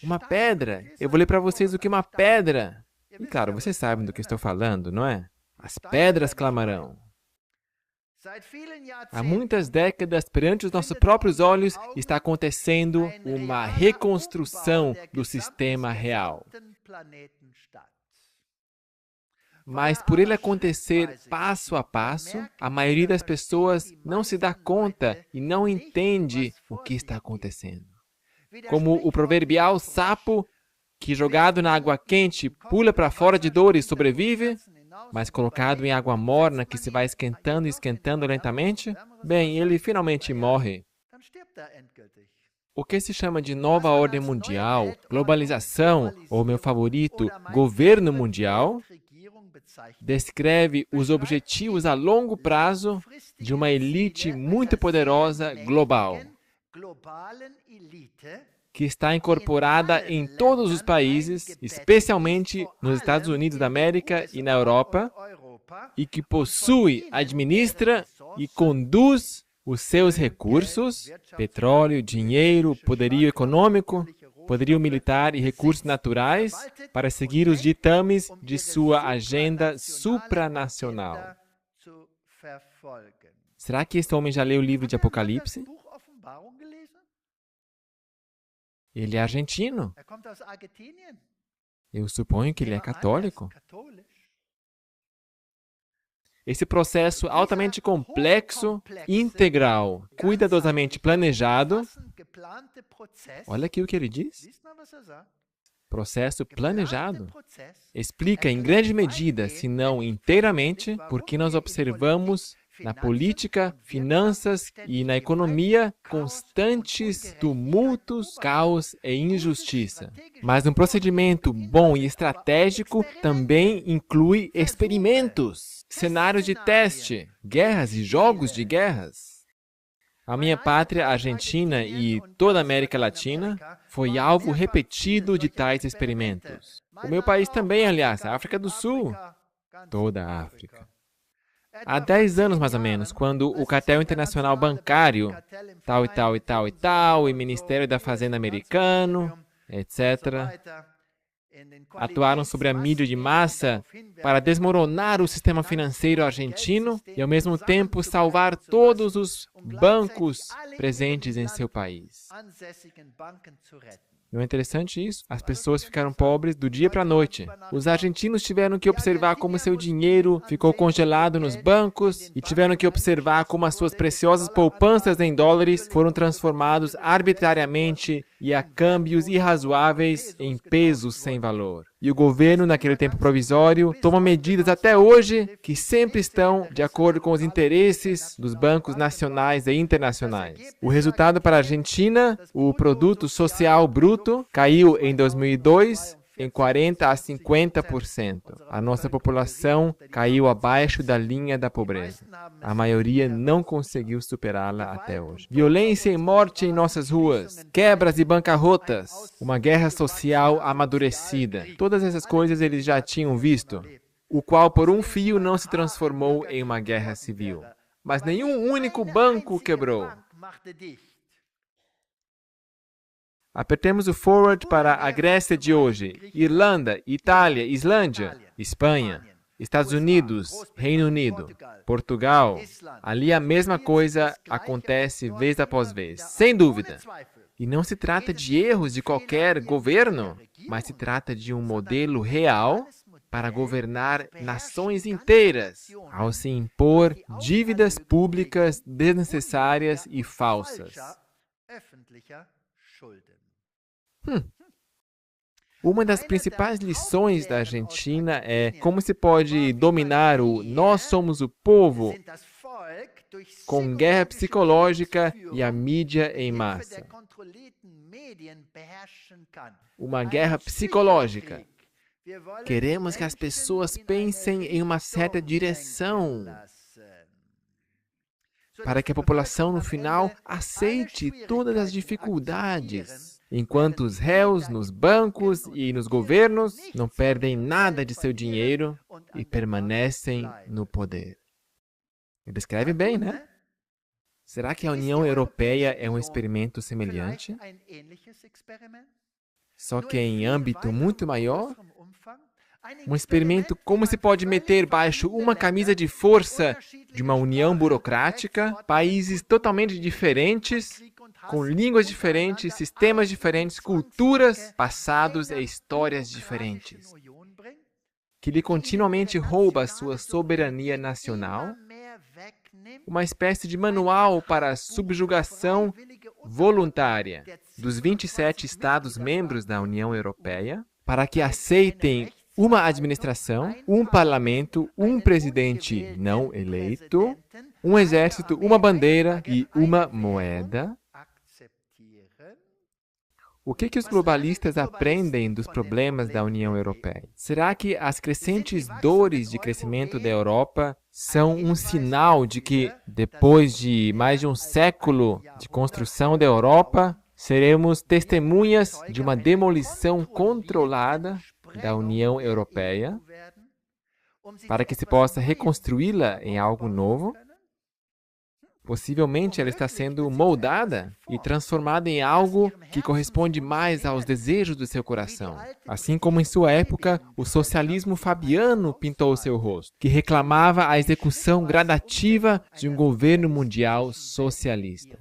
Uma pedra. Eu vou ler para vocês o que é uma pedra. E claro, vocês sabem do que estou falando, não é? As pedras clamarão. Há muitas décadas, perante os nossos próprios olhos, está acontecendo uma reconstrução do sistema real. Mas por ele acontecer passo a passo, a maioria das pessoas não se dá conta e não entende o que está acontecendo. Como o proverbial sapo, que jogado na água quente pula para fora de dor e sobrevive, mas colocado em água morna que se vai esquentando e esquentando lentamente, bem, ele finalmente morre. O que se chama de nova ordem mundial, globalização, ou meu favorito, governo mundial, descreve os objetivos a longo prazo de uma elite muito poderosa global, que está incorporada em todos os países, especialmente nos Estados Unidos da América e na Europa, e que possui, administra e conduz os seus recursos, petróleo, dinheiro, poderio econômico, poderio militar e recursos naturais, para seguir os ditames de sua agenda supranacional. Será que este homem já leu o livro de Apocalipse? Ele é argentino. Eu suponho que ele é católico. Esse processo altamente complexo, integral, cuidadosamente planejado. Olha aqui o que ele diz. Processo planejado. Explica em grande medida, se não inteiramente, porque nós observamos na política, finanças e na economia constantes tumultos, caos e injustiça. Mas um procedimento bom e estratégico também inclui experimentos, cenários de teste, guerras e jogos de guerras. A minha pátria, a Argentina e toda a América Latina foi alvo repetido de tais experimentos. O meu país também, aliás, a África do Sul. Toda a África. Há 10 anos, mais ou menos, quando o cartel internacional bancário, tal e tal e tal e tal, e Ministério da Fazenda americano, etc., atuaram sobre a mídia de massa para desmoronar o sistema financeiro argentino e, ao mesmo tempo, salvar todos os bancos presentes em seu país. Não é interessante isso? As pessoas ficaram pobres do dia para a noite. Os argentinos tiveram que observar como seu dinheiro ficou congelado nos bancos e tiveram que observar como as suas preciosas poupanças em dólares foram transformados arbitrariamente e a câmbios irrazoáveis em pesos sem valor. E o governo, naquele tempo provisório, toma medidas até hoje que sempre estão de acordo com os interesses dos bancos nacionais e internacionais. O resultado para a Argentina, o produto social bruto, caiu em 2002 em 40% a 50%. A nossa população caiu abaixo da linha da pobreza. A maioria não conseguiu superá-la até hoje. Violência e morte em nossas ruas, quebras e bancarrotas, uma guerra social amadurecida. Todas essas coisas eles já tinham visto, o qual por um fio não se transformou em uma guerra civil. Mas nenhum único banco quebrou. Apertemos o forward para a Grécia de hoje, Irlanda, Itália, Islândia, Espanha, Estados Unidos, Reino Unido, Portugal. Ali a mesma coisa acontece vez após vez, sem dúvida. E não se trata de erros de qualquer governo, mas se trata de um modelo real para governar nações inteiras, ao se impor dívidas públicas desnecessárias e falsas. Uma das principais lições da Argentina é como se pode dominar o nós somos o povo com guerra psicológica e a mídia em massa. Uma guerra psicológica. Queremos que as pessoas pensem em uma certa direção, para que a população, no final, aceite todas as dificuldades, enquanto os réus nos bancos e nos governos não perdem nada de seu dinheiro e permanecem no poder. Ele escreve bem, né? Será que a União Europeia é um experimento semelhante? Só que em âmbito muito maior? Um experimento como se pode meter baixo uma camisa de força de uma união burocrática, países totalmente diferentes, com línguas diferentes, sistemas diferentes, culturas, passados e histórias diferentes, que lhe continuamente rouba sua soberania nacional, uma espécie de manual para a subjugação voluntária dos 27 Estados-membros da União Europeia, para que aceitem uma administração, um parlamento, um presidente não eleito, um exército, uma bandeira e uma moeda. O que os globalistas aprendem dos problemas da União Europeia? Será que as crescentes dores de crescimento da Europa são um sinal de que, depois de mais de um século de construção da Europa, seremos testemunhas de uma demolição controlada da União Europeia, para que se possa reconstruí-la em algo novo? Possivelmente ela está sendo moldada e transformada em algo que corresponde mais aos desejos do seu coração. Assim como em sua época, o socialismo fabiano pintou seu rosto, que reclamava a execução gradativa de um governo mundial socialista.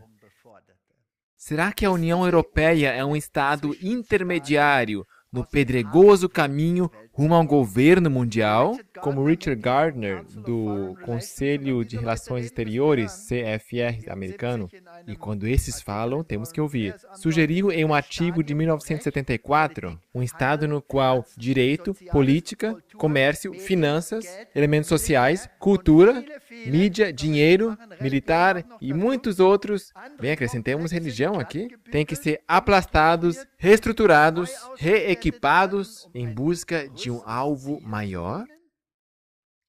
Será que a União Europeia é um estado intermediário no pedregoso caminho rumo a um governo mundial? Como Richard Gardner, do Conselho de Relações Exteriores, CFR americano, e quando esses falam, temos que ouvir, sugeriu em um artigo de 1974 um estado no qual direito, política, comércio, finanças, elementos sociais, cultura, mídia, dinheiro, militar e muitos outros, bem, acrescentemos religião aqui, têm que ser aplastados, reestruturados, reequipados em busca de um alvo maior?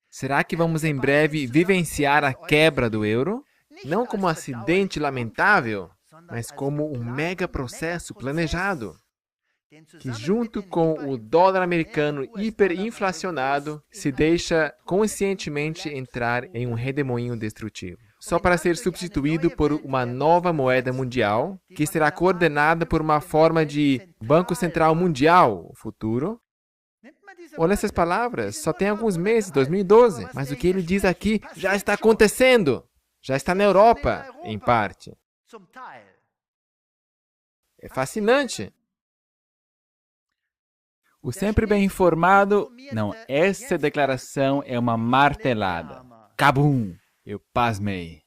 Será que vamos em breve vivenciar a quebra do euro? Não como um acidente lamentável, mas como um mega processo planejado, que junto com o dólar americano hiperinflacionado se deixa conscientemente entrar em um redemoinho destrutivo, só para ser substituído por uma nova moeda mundial, que será coordenada por uma forma de Banco Central Mundial futuro, Olha essas palavras, só tem alguns meses, 2012. Mas o que ele diz aqui já está acontecendo. Já está na Europa, em parte. É fascinante. O sempre bem informado... Não, essa declaração é uma martelada. Cabum! Eu pasmei.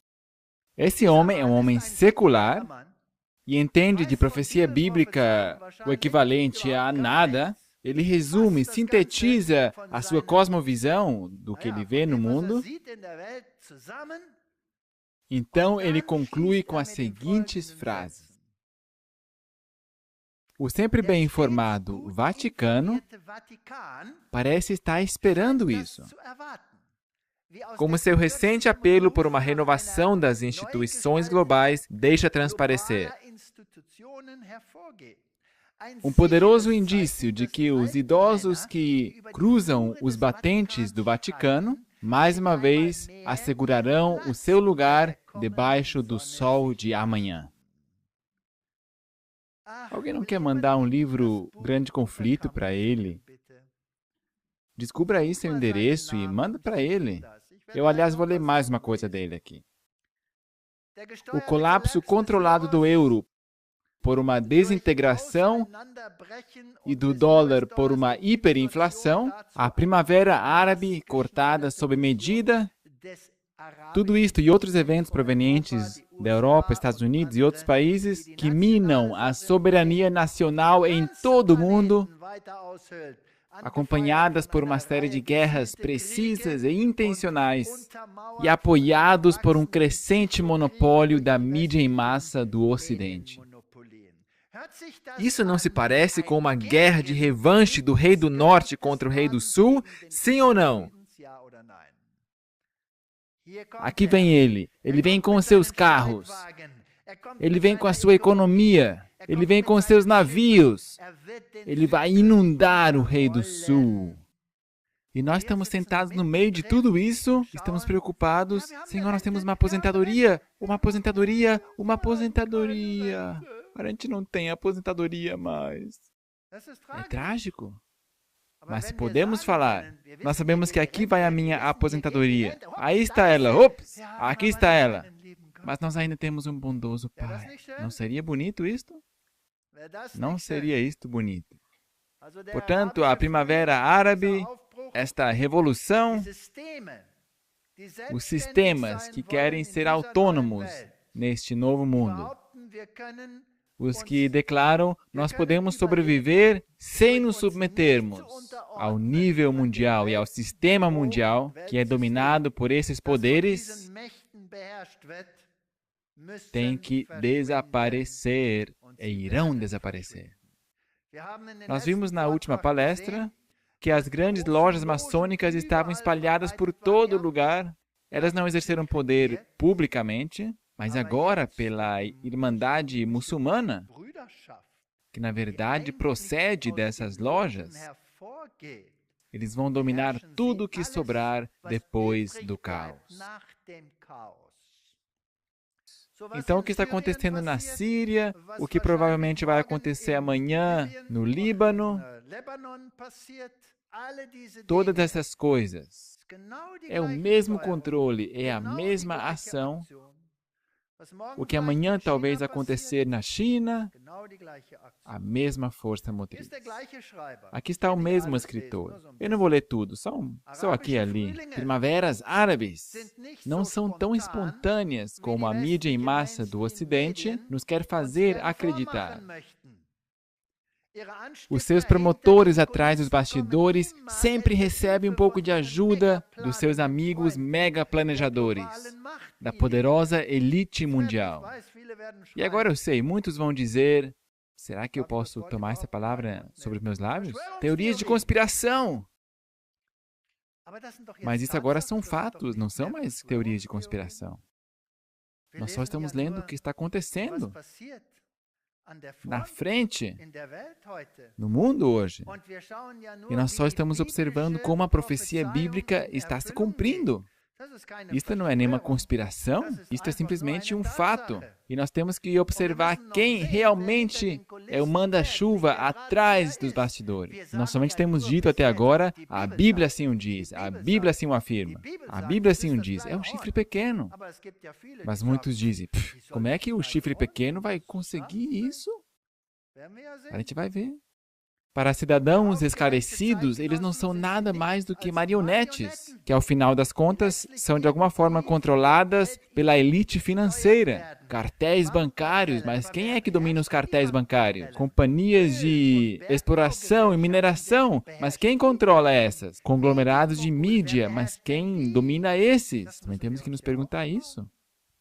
Esse homem é um homem secular e entende de profecia bíblica o equivalente a nada. Ele resume, sintetiza a sua cosmovisão do que ele vê no mundo. Então, ele conclui com as seguintes frases. O sempre bem informado Vaticano parece estar esperando isso. Como seu recente apelo por uma renovação das instituições globais deixa transparecer. Um poderoso indício de que os idosos que cruzam os batentes do Vaticano, mais uma vez, assegurarão o seu lugar debaixo do sol de amanhã. Alguém não quer mandar um livro Grande Conflito para ele? Descubra aí seu endereço e manda para ele. Eu, aliás, vou ler mais uma coisa dele aqui. O colapso controlado do euro por uma desintegração e do dólar por uma hiperinflação, a primavera árabe cortada sob medida, tudo isto e outros eventos provenientes da Europa, Estados Unidos e outros países que minam a soberania nacional em todo o mundo, acompanhadas por uma série de guerras precisas e intencionais e apoiados por um crescente monopólio da mídia em massa do Ocidente. Isso não se parece com uma guerra de revanche do rei do Norte contra o rei do Sul? Sim ou não? Aqui vem ele. Ele vem com os seus carros. Ele vem com a sua economia. Ele vem com os seus navios. Ele vai inundar o rei do Sul. E nós estamos sentados no meio de tudo isso, estamos preocupados. Senhor, nós temos uma aposentadoria, uma aposentadoria, uma aposentadoria. A gente não tem aposentadoria mais. É trágico. Mas se podemos falar, nós sabemos que aqui vai a minha aposentadoria. Aí está ela. Ops, aqui está ela. Mas nós ainda temos um bondoso Pai. Não seria bonito isto? Não seria isto bonito? Portanto, a primavera árabe, esta revolução, os sistemas que querem ser autônomos neste novo mundo, os que declaram nós podemos sobreviver sem nos submetermos ao nível mundial e ao sistema mundial que é dominado por esses poderes, tem que desaparecer e irão desaparecer. Nós vimos na última palestra que as grandes lojas maçônicas estavam espalhadas por todo lugar. Elas não exerceram poder publicamente, mas agora pela Irmandade Muçulmana, que na verdade procede dessas lojas, eles vão dominar tudo o que sobrar depois do caos. Então, o que está acontecendo na Síria, o que provavelmente vai acontecer amanhã no Líbano, todas essas coisas, é o mesmo controle, é a mesma ação. O que amanhã talvez acontecer na China, a mesma força motriz. Aqui está o mesmo escritor. Eu não vou ler tudo, só aqui e ali. Primaveras árabes não são tão espontâneas como a mídia em massa do Ocidente nos quer fazer acreditar. Os seus promotores atrás dos bastidores sempre recebem um pouco de ajuda dos seus amigos mega planejadores, da poderosa elite mundial. E agora eu sei, muitos vão dizer, será que eu posso tomar essa palavra sobre os meus lábios? Teorias de conspiração! Mas isso agora são fatos, não são mais teorias de conspiração. Nós só estamos lendo o que está acontecendo na frente, no mundo hoje. E nós só estamos observando como a profecia bíblica está se cumprindo. Isto não é nenhuma conspiração, isto é simplesmente um fato. E nós temos que observar quem realmente é o manda-chuva atrás dos bastidores. Nós somente temos dito até agora, a Bíblia assim o diz, a Bíblia assim o afirma, a Bíblia assim o diz, é o chifre pequeno. Mas muitos dizem, como é que o chifre pequeno vai conseguir isso? A gente vai ver. Para cidadãos esclarecidos, eles não são nada mais do que marionetes, que ao final das contas são de alguma forma controladas pela elite financeira. Cartéis bancários, mas quem é que domina os cartéis bancários? Companhias de exploração e mineração, mas quem controla essas? Conglomerados de mídia, mas quem domina esses? Também temos que nos perguntar isso,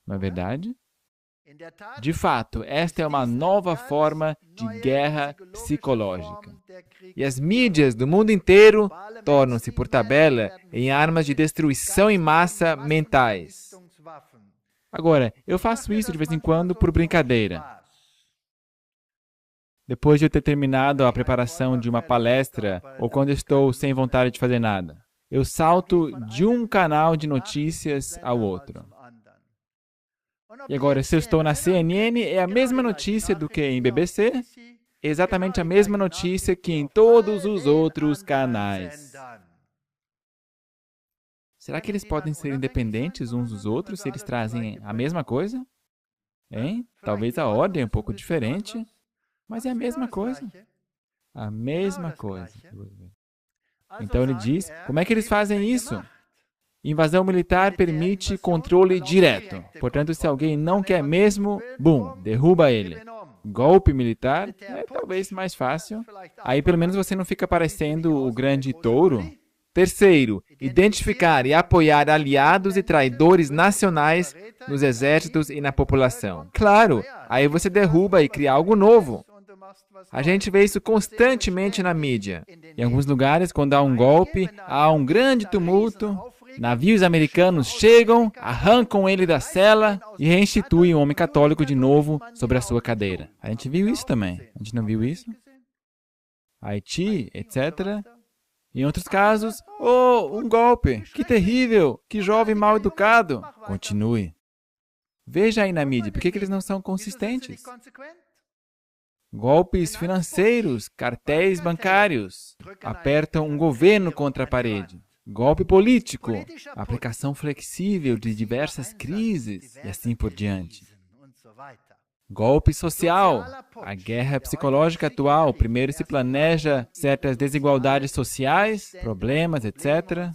não é verdade? De fato, esta é uma nova forma de guerra psicológica. E as mídias do mundo inteiro tornam-se, por tabela, em armas de destruição em massa mentais. Agora, eu faço isso de vez em quando por brincadeira. Depois de eu ter terminado a preparação de uma palestra ou quando estou sem vontade de fazer nada, eu salto de um canal de notícias ao outro. E agora, se eu estou na CNN, é a mesma notícia do que em BBC, exatamente a mesma notícia que em todos os outros canais. Será que eles podem ser independentes uns dos outros se eles trazem a mesma coisa? Hein? Talvez a ordem é um pouco diferente, mas é a mesma coisa. A mesma coisa. Então ele diz, como é que eles fazem isso? Invasão militar permite controle direto. Portanto, se alguém não quer mesmo, bum, derruba ele. Golpe militar é talvez mais fácil. Aí pelo menos você não fica parecendo o grande touro. Terceiro, identificar e apoiar aliados e traidores nacionais nos exércitos e na população. Claro, aí você derruba e cria algo novo. A gente vê isso constantemente na mídia. Em alguns lugares, quando há um golpe, há um grande tumulto. Navios americanos chegam, arrancam ele da cela e reinstituem o homem católico de novo sobre a sua cadeira. A gente viu isso também. A gente não viu isso? Haiti, etc. Em outros casos, um golpe. Que terrível! Que jovem mal educado! Continue. Veja aí na mídia, por que eles não são consistentes? Golpes financeiros, cartéis bancários, apertam um governo contra a parede. Golpe político, aplicação flexível de diversas crises e assim por diante. Golpe social, a guerra psicológica atual. Primeiro se planeja certas desigualdades sociais, problemas, etc.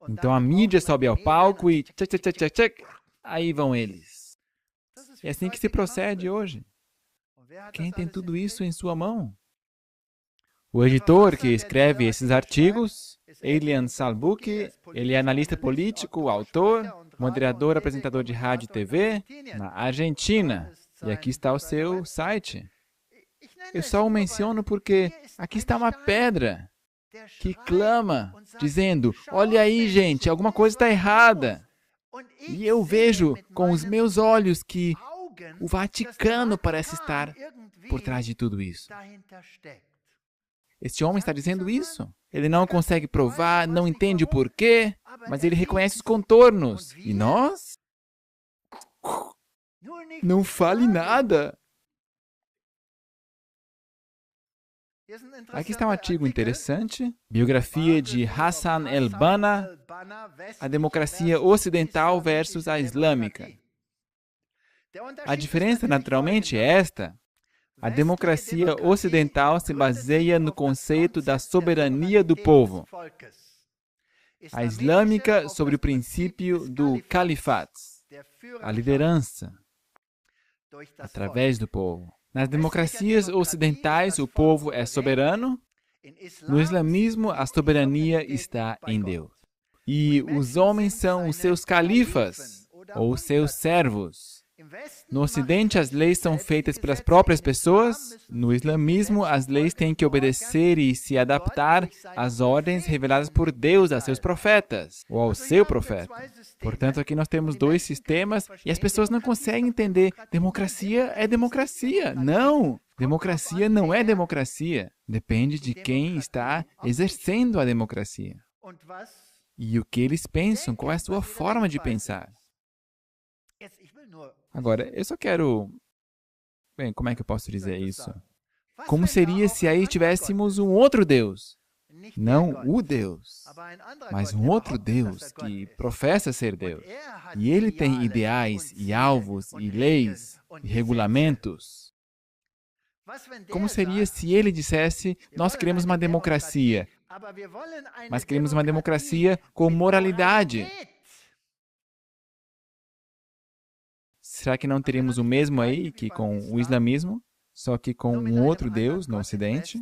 Então a mídia sobe ao palco e aí vão eles. É assim que se procede hoje. Quem tem tudo isso em sua mão? O editor que escreve esses artigos, Elian Salbuki, ele é analista político, autor, moderador, apresentador de rádio e TV na Argentina. E aqui está o seu site. Eu só o menciono porque aqui está uma pedra que clama, dizendo, olha aí, gente, alguma coisa está errada. E eu vejo com os meus olhos que o Vaticano parece estar por trás de tudo isso. Este homem está dizendo isso. Ele não consegue provar, não entende o porquê, mas ele reconhece os contornos. E nós? Não fale nada. Aqui está um artigo interessante, biografia de Hassan el-Banna, a democracia ocidental versus a islâmica. A diferença, naturalmente, é esta. A democracia ocidental se baseia no conceito da soberania do povo. A islâmica sobre o princípio do califato, a liderança através do povo. Nas democracias ocidentais, o povo é soberano. No islamismo, a soberania está em Deus. E os homens são os seus califas, ou seus servos. No Ocidente, as leis são feitas pelas próprias pessoas. No islamismo, as leis têm que obedecer e se adaptar às ordens reveladas por Deus a seus profetas, ou ao seu profeta. Portanto, aqui nós temos dois sistemas e as pessoas não conseguem entender. Democracia é democracia. Não! Democracia não é democracia. Depende de quem está exercendo a democracia. e o que eles pensam, qual é a sua forma de pensar. Agora, eu só quero... Bem, como é que eu posso dizer isso? Como seria se aí tivéssemos um outro Deus? Não o Deus, mas um outro Deus que professa ser Deus. E ele tem ideais e alvos e leis e regulamentos. Como seria se ele dissesse, nós queremos uma democracia, mas queremos uma democracia com moralidade? Será que não teríamos o mesmo aí que com o islamismo, só que com um outro Deus no Ocidente?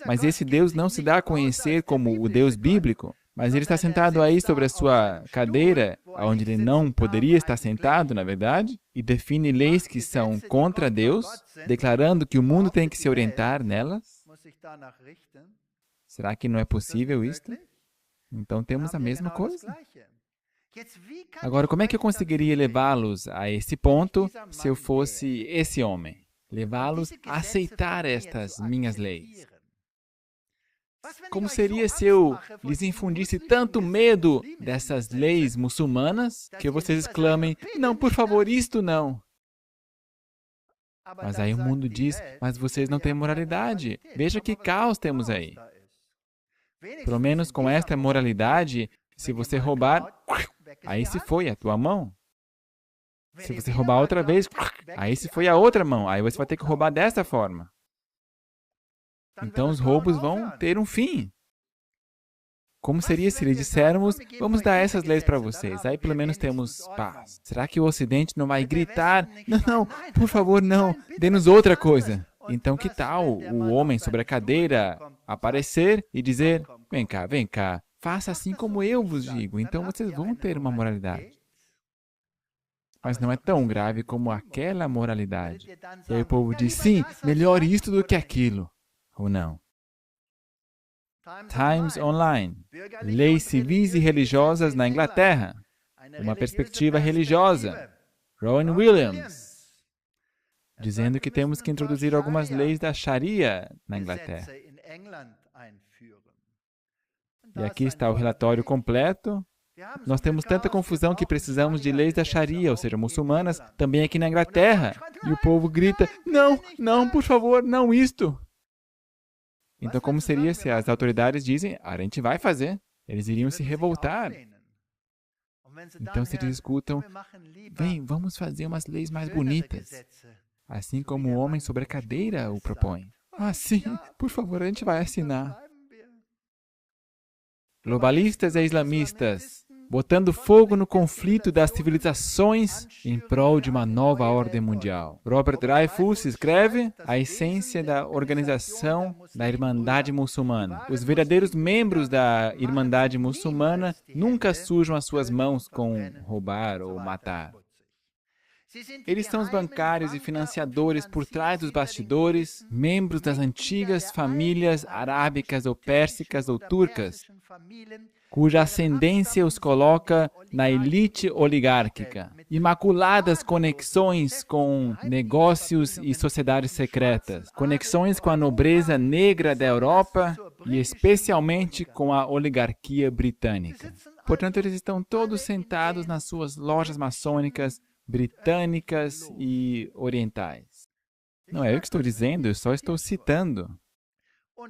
Mas esse Deus não se dá a conhecer como o Deus bíblico, mas ele está sentado aí sobre a sua cadeira, onde ele não poderia estar sentado, na verdade, e define leis que são contra Deus, declarando que o mundo tem que se orientar nelas. Será que não é possível isto? Então temos a mesma coisa. Agora, como é que eu conseguiria levá-los a esse ponto se eu fosse esse homem? Levá-los a aceitar estas minhas leis. Como seria se eu lhes infundisse tanto medo dessas leis muçulmanas que vocês exclamem, não, por favor, isto não. Mas aí o mundo diz, mas vocês não têm moralidade. Veja que caos temos aí. Pelo menos com esta moralidade, se você roubar, aí se foi a tua mão. Se você roubar outra vez, aí se foi a outra mão. Aí você vai ter que roubar dessa forma. Então os roubos vão ter um fim. Como seria se lhe dissermos, vamos dar essas leis para vocês, aí pelo menos temos paz. Será que o Ocidente não vai gritar, não, por favor, não, dê-nos outra coisa? Então que tal o homem sobre a cadeira aparecer e dizer, vem cá, faça assim como eu vos digo, então vocês vão ter uma moralidade. Mas não é tão grave como aquela moralidade. E aí o povo diz, sim, melhor isto do que aquilo. Ou não? Times Online. Leis civis e religiosas na Inglaterra. Uma perspectiva religiosa. Rowan Williams. Dizendo que temos que introduzir algumas leis da Sharia na Inglaterra. E aqui está o relatório completo. Nós temos tanta confusão que precisamos de leis da Sharia, ou seja, muçulmanas, também aqui na Inglaterra. E o povo grita, não, por favor, não isto. Então, como seria se as autoridades dizem, a gente vai fazer? Eles iriam se revoltar. Então, se eles escutam, vem, vamos fazer umas leis mais bonitas. Assim como o homem sobre a cadeira o propõe. Ah, sim, por favor, a gente vai assinar. Globalistas e islamistas, botando fogo no conflito das civilizações em prol de uma nova ordem mundial. Robert Dreyfus escreve a essência da organização da Irmandade Muçulmana. Os verdadeiros membros da Irmandade Muçulmana nunca sujam as suas mãos com roubar ou matar. Eles são os bancários e financiadores por trás dos bastidores, membros das antigas famílias arábicas ou pérsicas ou turcas, cuja ascendência os coloca na elite oligárquica. Imaculadas conexões com negócios e sociedades secretas, conexões com a nobreza negra da Europa e especialmente com a oligarquia britânica. Portanto, eles estão todos sentados nas suas lojas maçônicas britânicas e orientais. Não é eu que estou dizendo, eu só estou citando.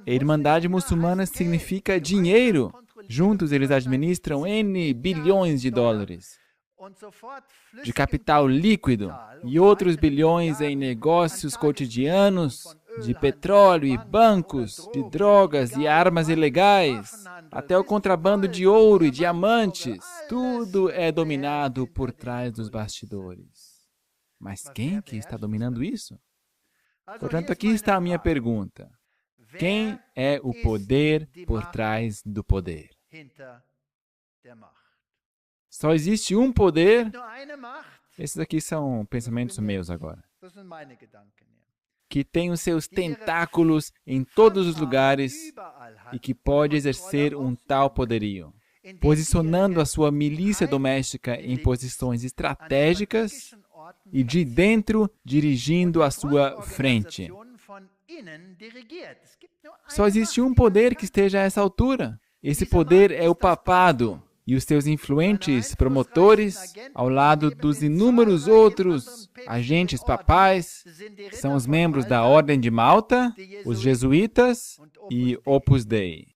A Irmandade Muçulmana significa dinheiro. Juntos eles administram N bilhões de dólares de capital líquido e outros bilhões em negócios cotidianos de petróleo e bancos, de drogas e armas ilegais, até o contrabando de ouro e diamantes. Tudo é dominado por trás dos bastidores. Mas quem que está dominando isso? Portanto, aqui está a minha pergunta. Quem é o poder por trás do poder? Só existe um poder. Esses aqui são pensamentos meus agora. Que tem os seus tentáculos em todos os lugares e que pode exercer um tal poderio, posicionando a sua milícia doméstica em posições estratégicas e de dentro dirigindo a sua frente. Só existe um poder que esteja a essa altura. Esse poder é o papado e os seus influentes promotores, ao lado dos inúmeros outros agentes papais, são os membros da Ordem de Malta, os jesuítas e Opus Dei.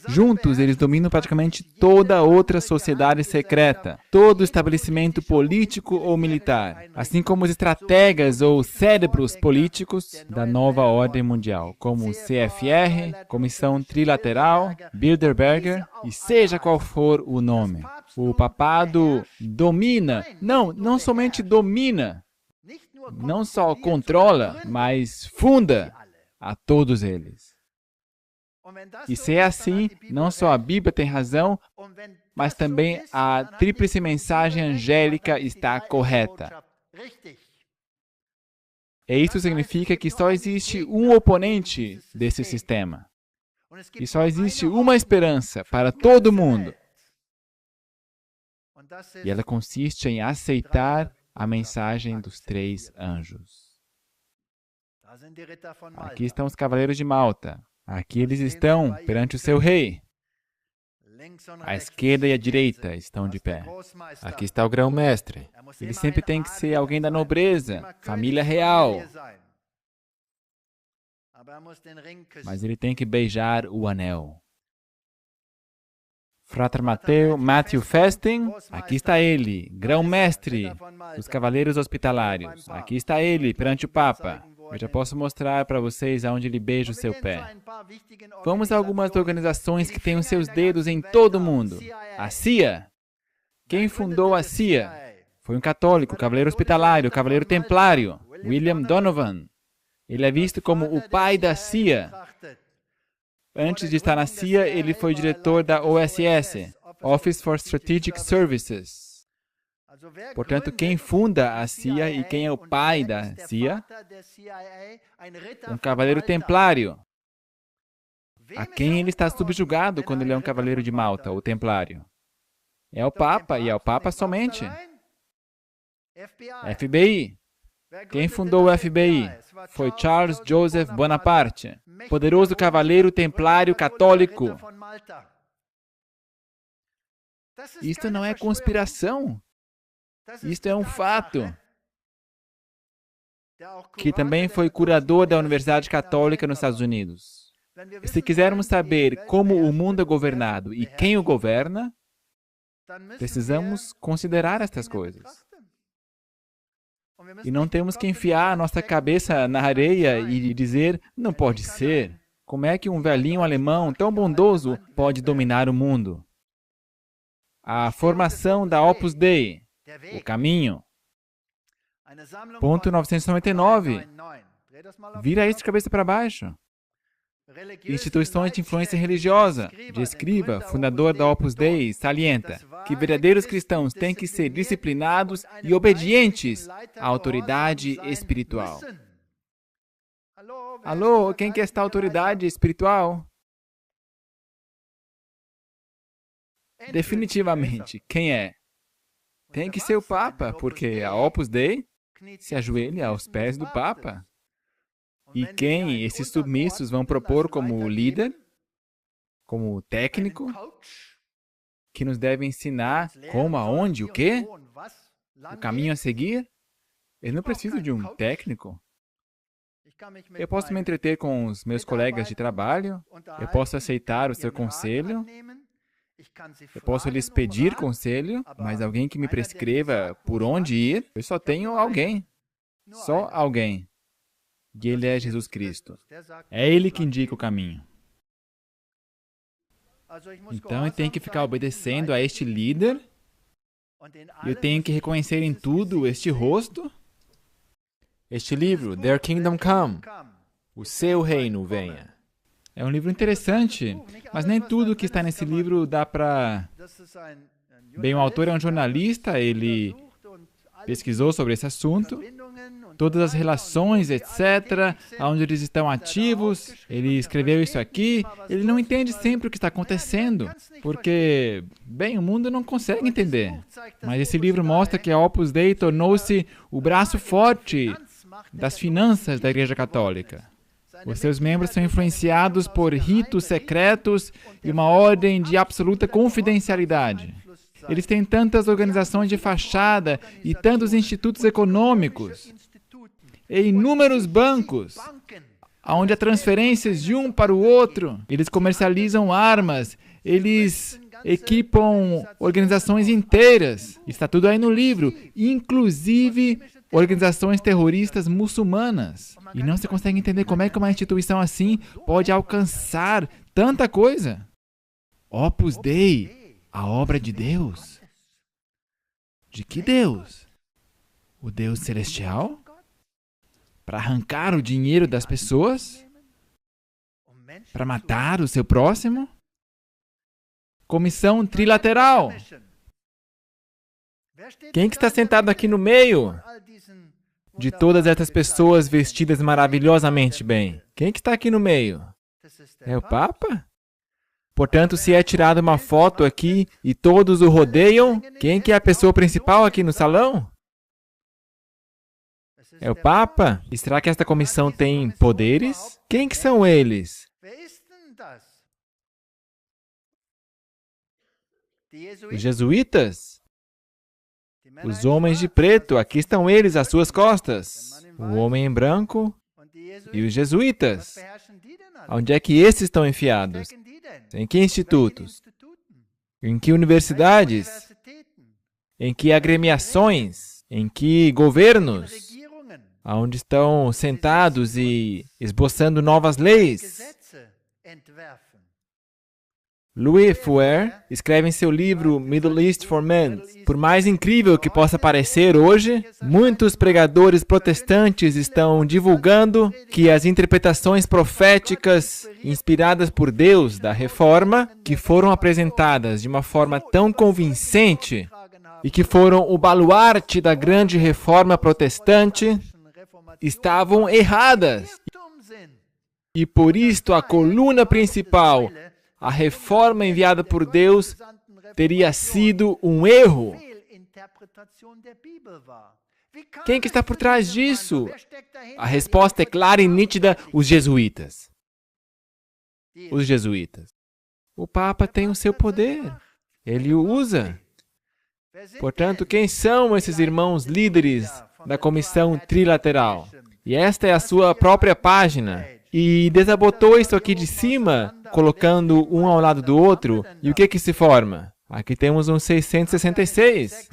Juntos, eles dominam praticamente toda outra sociedade secreta, todo estabelecimento político ou militar, assim como os estrategas ou cérebros políticos da nova ordem mundial, como o CFR, Comissão Trilateral, Bilderberger, e seja qual for o nome. O papado domina, não somente domina, não só controla, mas funda a todos eles. E se é assim, não só a Bíblia tem razão, mas também a tríplice mensagem angélica está correta. E isso significa que só existe um oponente desse sistema. E só existe uma esperança para todo mundo. E ela consiste em aceitar a mensagem dos 3 anjos. Aqui estão os cavaleiros de Malta. Aqui eles estão perante o seu rei. A esquerda e a direita estão de pé. Aqui está o grão-mestre. Ele sempre tem que ser alguém da nobreza, família real. Mas ele tem que beijar o anel. Frater Matthew Festing, aqui está ele, grão-mestre dos cavaleiros hospitalários. Aqui está ele perante o Papa. Eu já posso mostrar para vocês aonde ele beija o seu pé. Vamos a algumas organizações que têm os seus dedos em todo o mundo. A CIA. Quem fundou a CIA? Foi um católico, cavaleiro hospitalário, cavaleiro templário, William Donovan. Ele é visto como o pai da CIA. Antes de estar na CIA, ele foi diretor da OSS, Office for Strategic Services. Portanto, quem funda a CIA e quem é o pai da CIA? Um cavaleiro templário. A quem ele está subjugado quando ele é um cavaleiro de Malta, ou templário? É o Papa, e é o Papa somente. FBI. Quem fundou o FBI? Foi Charles Joseph Bonaparte, poderoso cavaleiro templário católico. Isto não é conspiração. Isto é um fato. Que também foi curador da Universidade Católica nos Estados Unidos. E se quisermos saber como o mundo é governado e quem o governa, precisamos considerar estas coisas. E não temos que enfiar a nossa cabeça na areia e dizer, não pode ser. Como é que um velhinho alemão tão bondoso pode dominar o mundo? A formação da Opus Dei. O caminho. Ponto 999. Vira isso de cabeça para baixo. Instituições de influência religiosa. De escriba, fundador da Opus Dei, salienta que verdadeiros cristãos têm que ser disciplinados e obedientes à autoridade espiritual. Alô, quem que é esta autoridade espiritual? Definitivamente, quem é? Tem que ser o Papa, porque a Opus Dei se ajoelha aos pés do Papa. E quem esses submissos vão propor como líder, como técnico, que nos deve ensinar como, aonde, o quê? O caminho a seguir? Eu não preciso de um técnico. Eu posso me entreter com os meus colegas de trabalho, eu posso aceitar o seu conselho, eu posso lhes pedir conselho, mas alguém que me prescreva por onde ir, eu só tenho alguém. Só alguém. E ele é Jesus Cristo. É ele que indica o caminho. Então eu tenho que ficar obedecendo a este líder. Eu tenho que reconhecer em tudo este rosto. Este livro, Their Kingdom Come. O seu reino venha. É um livro interessante, mas nem tudo que está nesse livro dá para... Bem, o autor é um jornalista, ele pesquisou sobre esse assunto, todas as relações, etc., onde eles estão ativos, ele escreveu isso aqui, ele não entende sempre o que está acontecendo, porque, bem, o mundo não consegue entender. Mas esse livro mostra que a Opus Dei tornou-se o braço forte das finanças da Igreja Católica. Os seus membros são influenciados por ritos secretos e uma ordem de absoluta confidencialidade. Eles têm tantas organizações de fachada e tantos institutos econômicos e inúmeros bancos, onde há transferências de um para o outro. Eles comercializam armas, eles equipam organizações inteiras. Está tudo aí no livro, inclusive organizações terroristas muçulmanas. E não se consegue entender como é que uma instituição assim pode alcançar tanta coisa. Opus Dei, a obra de Deus. De que Deus? O Deus celestial? Para arrancar o dinheiro das pessoas? Para matar o seu próximo? Comissão trilateral. Quem que está sentado aqui no meio de todas essas pessoas vestidas maravilhosamente bem? Quem que está aqui no meio? É o Papa? Portanto, se é tirada uma foto aqui e todos o rodeiam, quem que é a pessoa principal aqui no salão? É o Papa? E será que esta comissão tem poderes? Quem que são eles? Os jesuítas? Os homens de preto, aqui estão eles às suas costas. O homem em branco e os jesuítas. Onde é que esses estão enfiados? Em que institutos? Em que universidades? Em que agremiações? Em que governos? Onde estão sentados e esboçando novas leis? Louis Freire escreve em seu livro Middle East for Men. Por mais incrível que possa parecer hoje, muitos pregadores protestantes estão divulgando que as interpretações proféticas inspiradas por Deus da Reforma, que foram apresentadas de uma forma tão convincente e que foram o baluarte da grande Reforma protestante, estavam erradas. E por isto a coluna principal, a reforma enviada por Deus, teria sido um erro. Quem que está por trás disso? A resposta é clara e nítida: os jesuítas. Os jesuítas. O Papa tem o seu poder. Ele o usa. Portanto, quem são esses irmãos líderes da comissão trilateral? E esta é a sua própria página. E desabotou isso aqui de cima, colocando um ao lado do outro. E o que que se forma? Aqui temos um 666.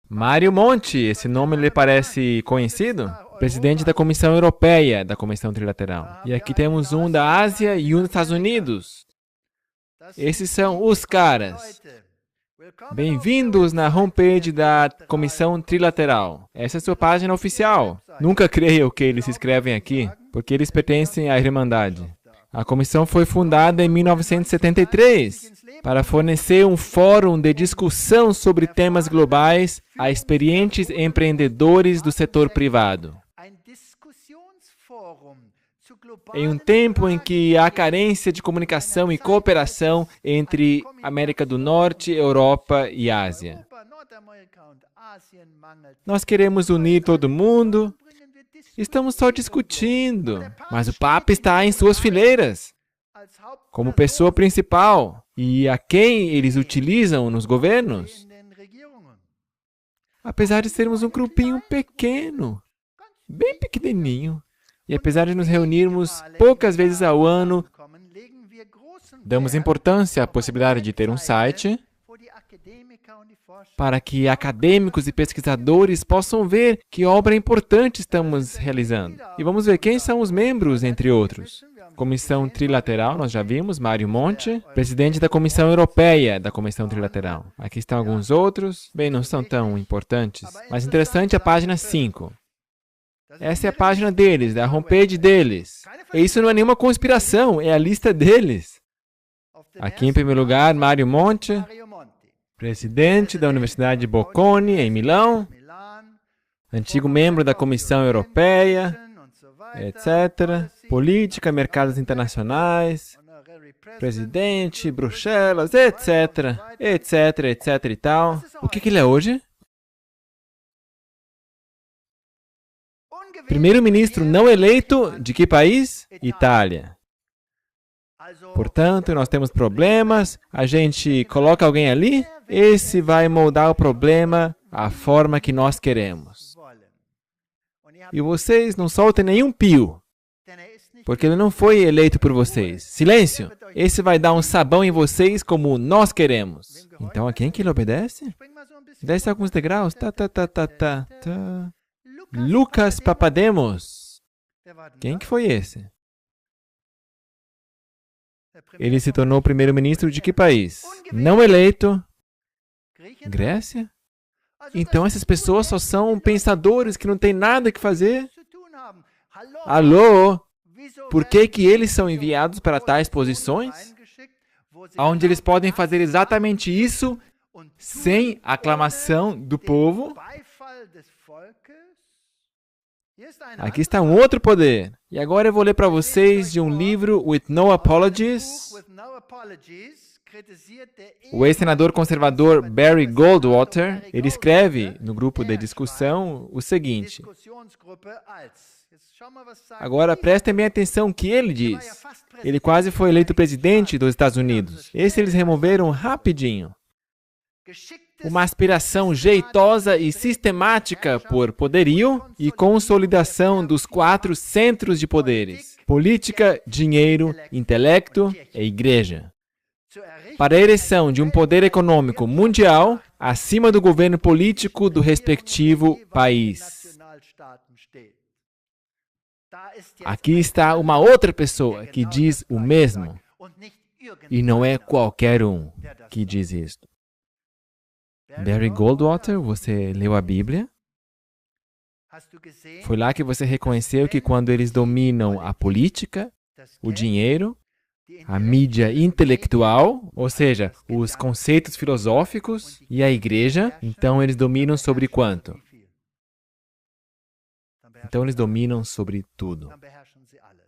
Mário Monti, esse nome lhe parece conhecido? Presidente da Comissão Europeia, da Comissão Trilateral. E aqui temos um da Ásia e um dos Estados Unidos. Esses são os caras. Bem-vindos na homepage da Comissão Trilateral. Essa é a sua página oficial. Nunca creia o que eles escrevem aqui, porque eles pertencem à Irmandade. A comissão foi fundada em 1973 para fornecer um fórum de discussão sobre temas globais a experientes empreendedores do setor privado. Em um tempo em que há carência de comunicação e cooperação entre América do Norte, Europa e Ásia. Nós queremos unir todo mundo. Estamos só discutindo, mas o Papa está em suas fileiras, como pessoa principal, e a quem eles utilizam nos governos. Apesar de sermos um grupinho pequeno, bem pequenininho, e apesar de nos reunirmos poucas vezes ao ano, damos importância à possibilidade de ter um site para que acadêmicos e pesquisadores possam ver que obra importante estamos realizando. E vamos ver quem são os membros, entre outros. Comissão Trilateral, nós já vimos, Mário Monti, presidente da Comissão Europeia da Comissão Trilateral. Aqui estão alguns outros, bem, não são tão importantes, mas interessante a página 5. Essa é a página deles, da homepage deles. E isso não é nenhuma conspiração, é a lista deles. Aqui, em primeiro lugar, Mário Monti, presidente da Universidade de Bocconi, em Milão, antigo membro da Comissão Europeia, etc. Política, mercados internacionais, presidente, Bruxelas, etc., etc., etc. e tal. O que ele é hoje? Primeiro-ministro não eleito de que país? Itália. Portanto, nós temos problemas, a gente coloca alguém ali, esse vai moldar o problema à forma que nós queremos. E vocês não soltem nenhum pio, porque ele não foi eleito por vocês. Silêncio! Esse vai dar um sabão em vocês como nós queremos. Então, a quem que ele obedece? Desce alguns degraus. Lucas Papademos. Quem que foi esse? Ele se tornou primeiro-ministro de que país? Não eleito. Grécia? Então essas pessoas só são pensadores que não têm nada que fazer? Alô? Por que que eles são enviados para tais posições? Onde eles podem fazer exatamente isso sem aclamação do povo? Aqui está um outro poder. E agora eu vou ler para vocês de um livro, With No Apologies. O ex-senador conservador Barry Goldwater, ele escreve no grupo de discussão o seguinte. Agora prestem bem atenção o que ele diz. Ele quase foi eleito presidente dos Estados Unidos. Esse eles removeram rapidinho. Uma aspiração jeitosa e sistemática por poderio e consolidação dos 4 centros de poderes: política, dinheiro, intelecto e igreja. Para a ereção de um poder econômico mundial acima do governo político do respectivo país. Aqui está uma outra pessoa que diz o mesmo. E não é qualquer um que diz isto. Barry Goldwater, você leu a Bíblia? Foi lá que você reconheceu que quando eles dominam a política, o dinheiro, a mídia intelectual, ou seja, os conceitos filosóficos e a igreja, então eles dominam sobre quanto? Então eles dominam sobre tudo.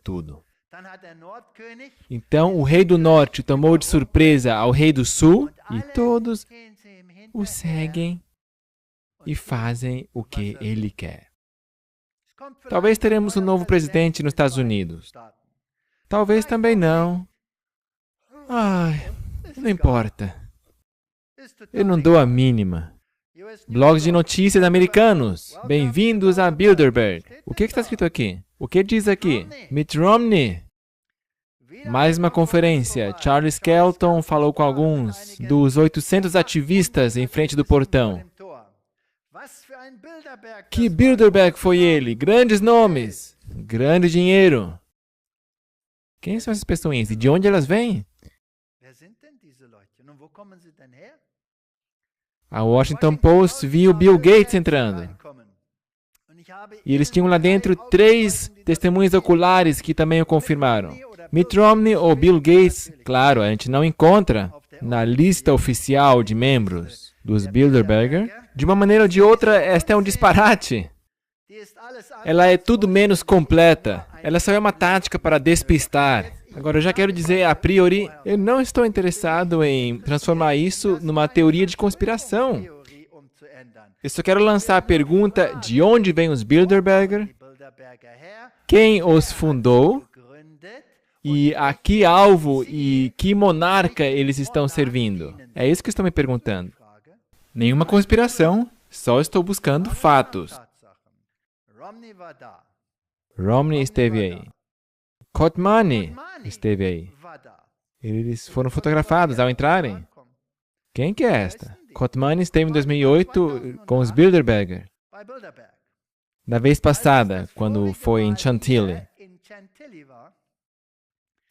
Tudo. Então o rei do norte tomou de surpresa ao rei do sul e todos o seguem e fazem o que ele quer. Talvez teremos um novo presidente nos Estados Unidos. Talvez também não. Ai, não importa. Eu não dou a mínima. Blogs de notícias americanos. Bem-vindos a Bilderberg. O que está escrito aqui? O que diz aqui? Mitt Romney. Mais uma conferência. Charles Skelton falou com alguns dos 800 ativistas em frente do portão. Que Bilderberg foi ele? Grandes nomes. Grande dinheiro. Quem são essas pessoas e de onde elas vêm? A Washington Post viu Bill Gates entrando. E eles tinham lá dentro 3 testemunhas oculares que também o confirmaram. Mitt Romney ou Bill Gates, claro, a gente não encontra na lista oficial de membros dos Bilderberger. De uma maneira ou de outra, esta é um disparate. Ela é tudo menos completa. Ela só é uma tática para despistar. Agora, eu já quero dizer, a priori, eu não estou interessado em transformar isso numa teoria de conspiração. Eu só quero lançar a pergunta de onde vêm os Bilderberger, quem os fundou e a que alvo e que monarca eles estão servindo. É isso que estou me perguntando. Nenhuma conspiração, só estou buscando fatos. Romney esteve aí. Kotmani esteve aí. Eles foram fotografados ao entrarem. Quem que é esta? Kotmani esteve em 2008 com os Bilderberger. Da vez passada, quando foi em Chantilly.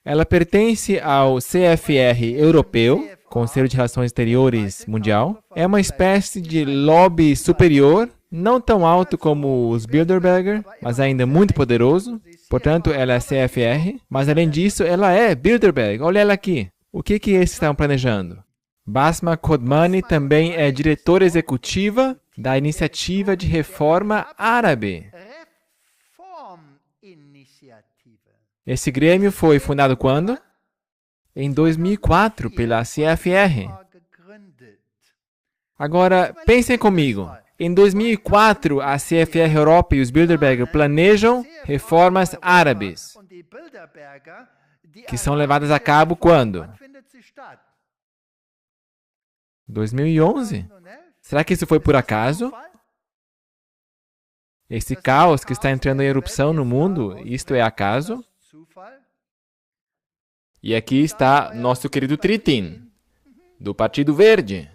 Ela pertence ao CFR europeu, Conselho de Relações Exteriores Mundial. É uma espécie de lobby superior, não tão alto como os Bilderberger, mas ainda muito poderoso. Portanto, ela é CFR, mas além disso, ela é Bilderberg. Olha ela aqui. O que eles estão planejando? Basma Kotmani também é diretora executiva da Iniciativa de Reforma Árabe. Esse grêmio foi fundado quando? Em 2004, pela CFR. Agora, pensem comigo. Em 2004, a CFR Europa e os Bilderberger planejam reformas árabes, que são levadas a cabo quando? 2011? Será que isso foi por acaso? Esse caos que está entrando em erupção no mundo, isto é acaso? E aqui está nosso querido Trittin, do Partido Verde.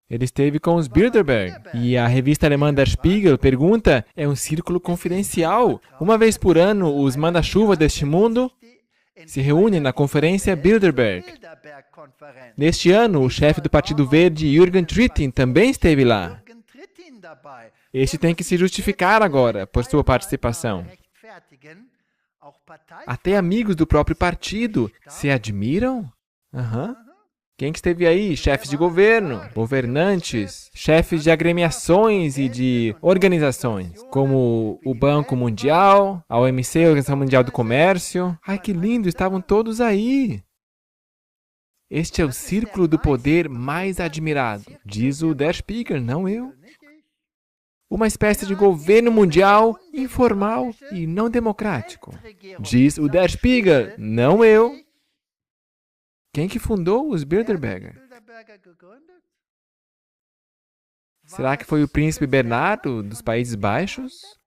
Ele esteve com os Bilderberg. E a revista alemã Der Spiegel pergunta, é um círculo confidencial. Uma vez por ano, os manda-chuva deste mundo se reúnem na conferência Bilderberg. Neste ano, o chefe do Partido Verde, Jürgen Trittin, também esteve lá. Este tem que se justificar agora por sua participação. Até amigos do próprio partido se admiram? Quem que esteve aí? Chefes de governo, governantes, chefes de agremiações e de organizações, como o Banco Mundial, a OMC, a Organização Mundial do Comércio. Ai, que lindo, estavam todos aí. Este é o círculo do poder mais admirado, diz o Der Spiegel, não eu. Uma espécie de governo mundial informal e não democrático, diz o Der Spiegel, não eu. Quem que fundou os Bilderberger? Será que foi o príncipe Bernardo dos Países Baixos?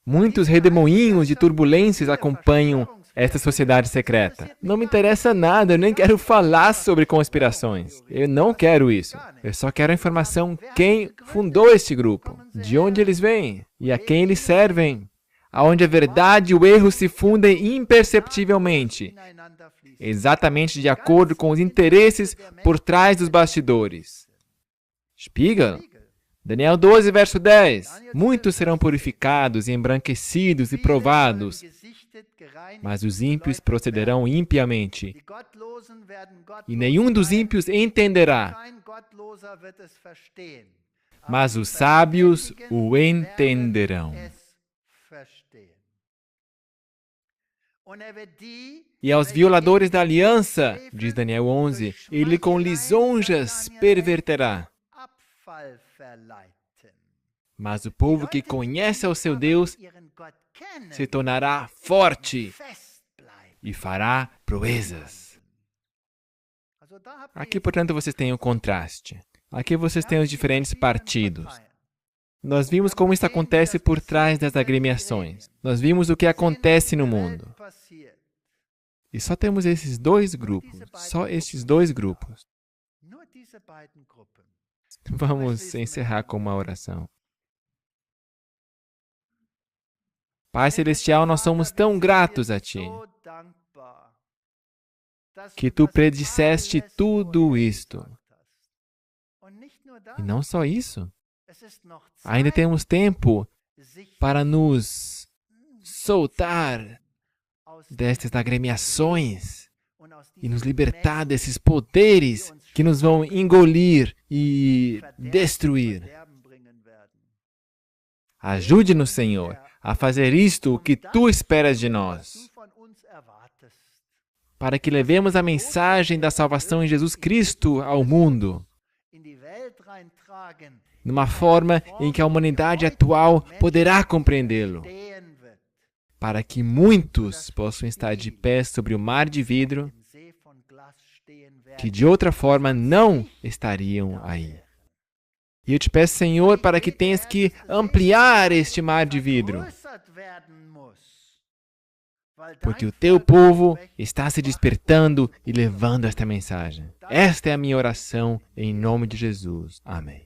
Muitos redemoinhos de turbulências acompanham esta sociedade secreta. Não me interessa nada, eu nem quero falar sobre conspirações. Eu não quero isso. Eu só quero a informação quem fundou este grupo, de onde eles vêm e a quem eles servem. Onde a verdade e o erro se fundem imperceptivelmente, exatamente de acordo com os interesses por trás dos bastidores. Spiegel, Daniel 12, verso 10. Muitos serão purificados, embranquecidos e provados, mas os ímpios procederão impiamente, e nenhum dos ímpios entenderá, mas os sábios o entenderão. E aos violadores da aliança, diz Daniel 11, ele com lisonjas perverterá. Mas o povo que conhece ao seu Deus se tornará forte e fará proezas. Aqui, portanto, vocês têm o contraste. Aqui vocês têm os diferentes partidos. Nós vimos como isso acontece por trás das agremiações. Nós vimos o que acontece no mundo. E só temos esses dois grupos. Só estes dois grupos. Vamos encerrar com uma oração. Pai Celestial, nós somos tão gratos a Ti, que Tu predisseste tudo isto. E não só isso. Ainda temos tempo para nos soltar destas agremiações e nos libertar desses poderes que nos vão engolir e destruir. Ajude-nos, Senhor, a fazer isto o que Tu esperas de nós, para que levemos a mensagem da salvação em Jesus Cristo ao mundo, numa forma em que a humanidade atual poderá compreendê-lo, para que muitos possam estar de pé sobre o mar de vidro, que de outra forma não estariam aí. E eu te peço, Senhor, para que tenhas que ampliar este mar de vidro, porque o Teu povo está se despertando e levando esta mensagem. Esta é a minha oração em nome de Jesus. Amém.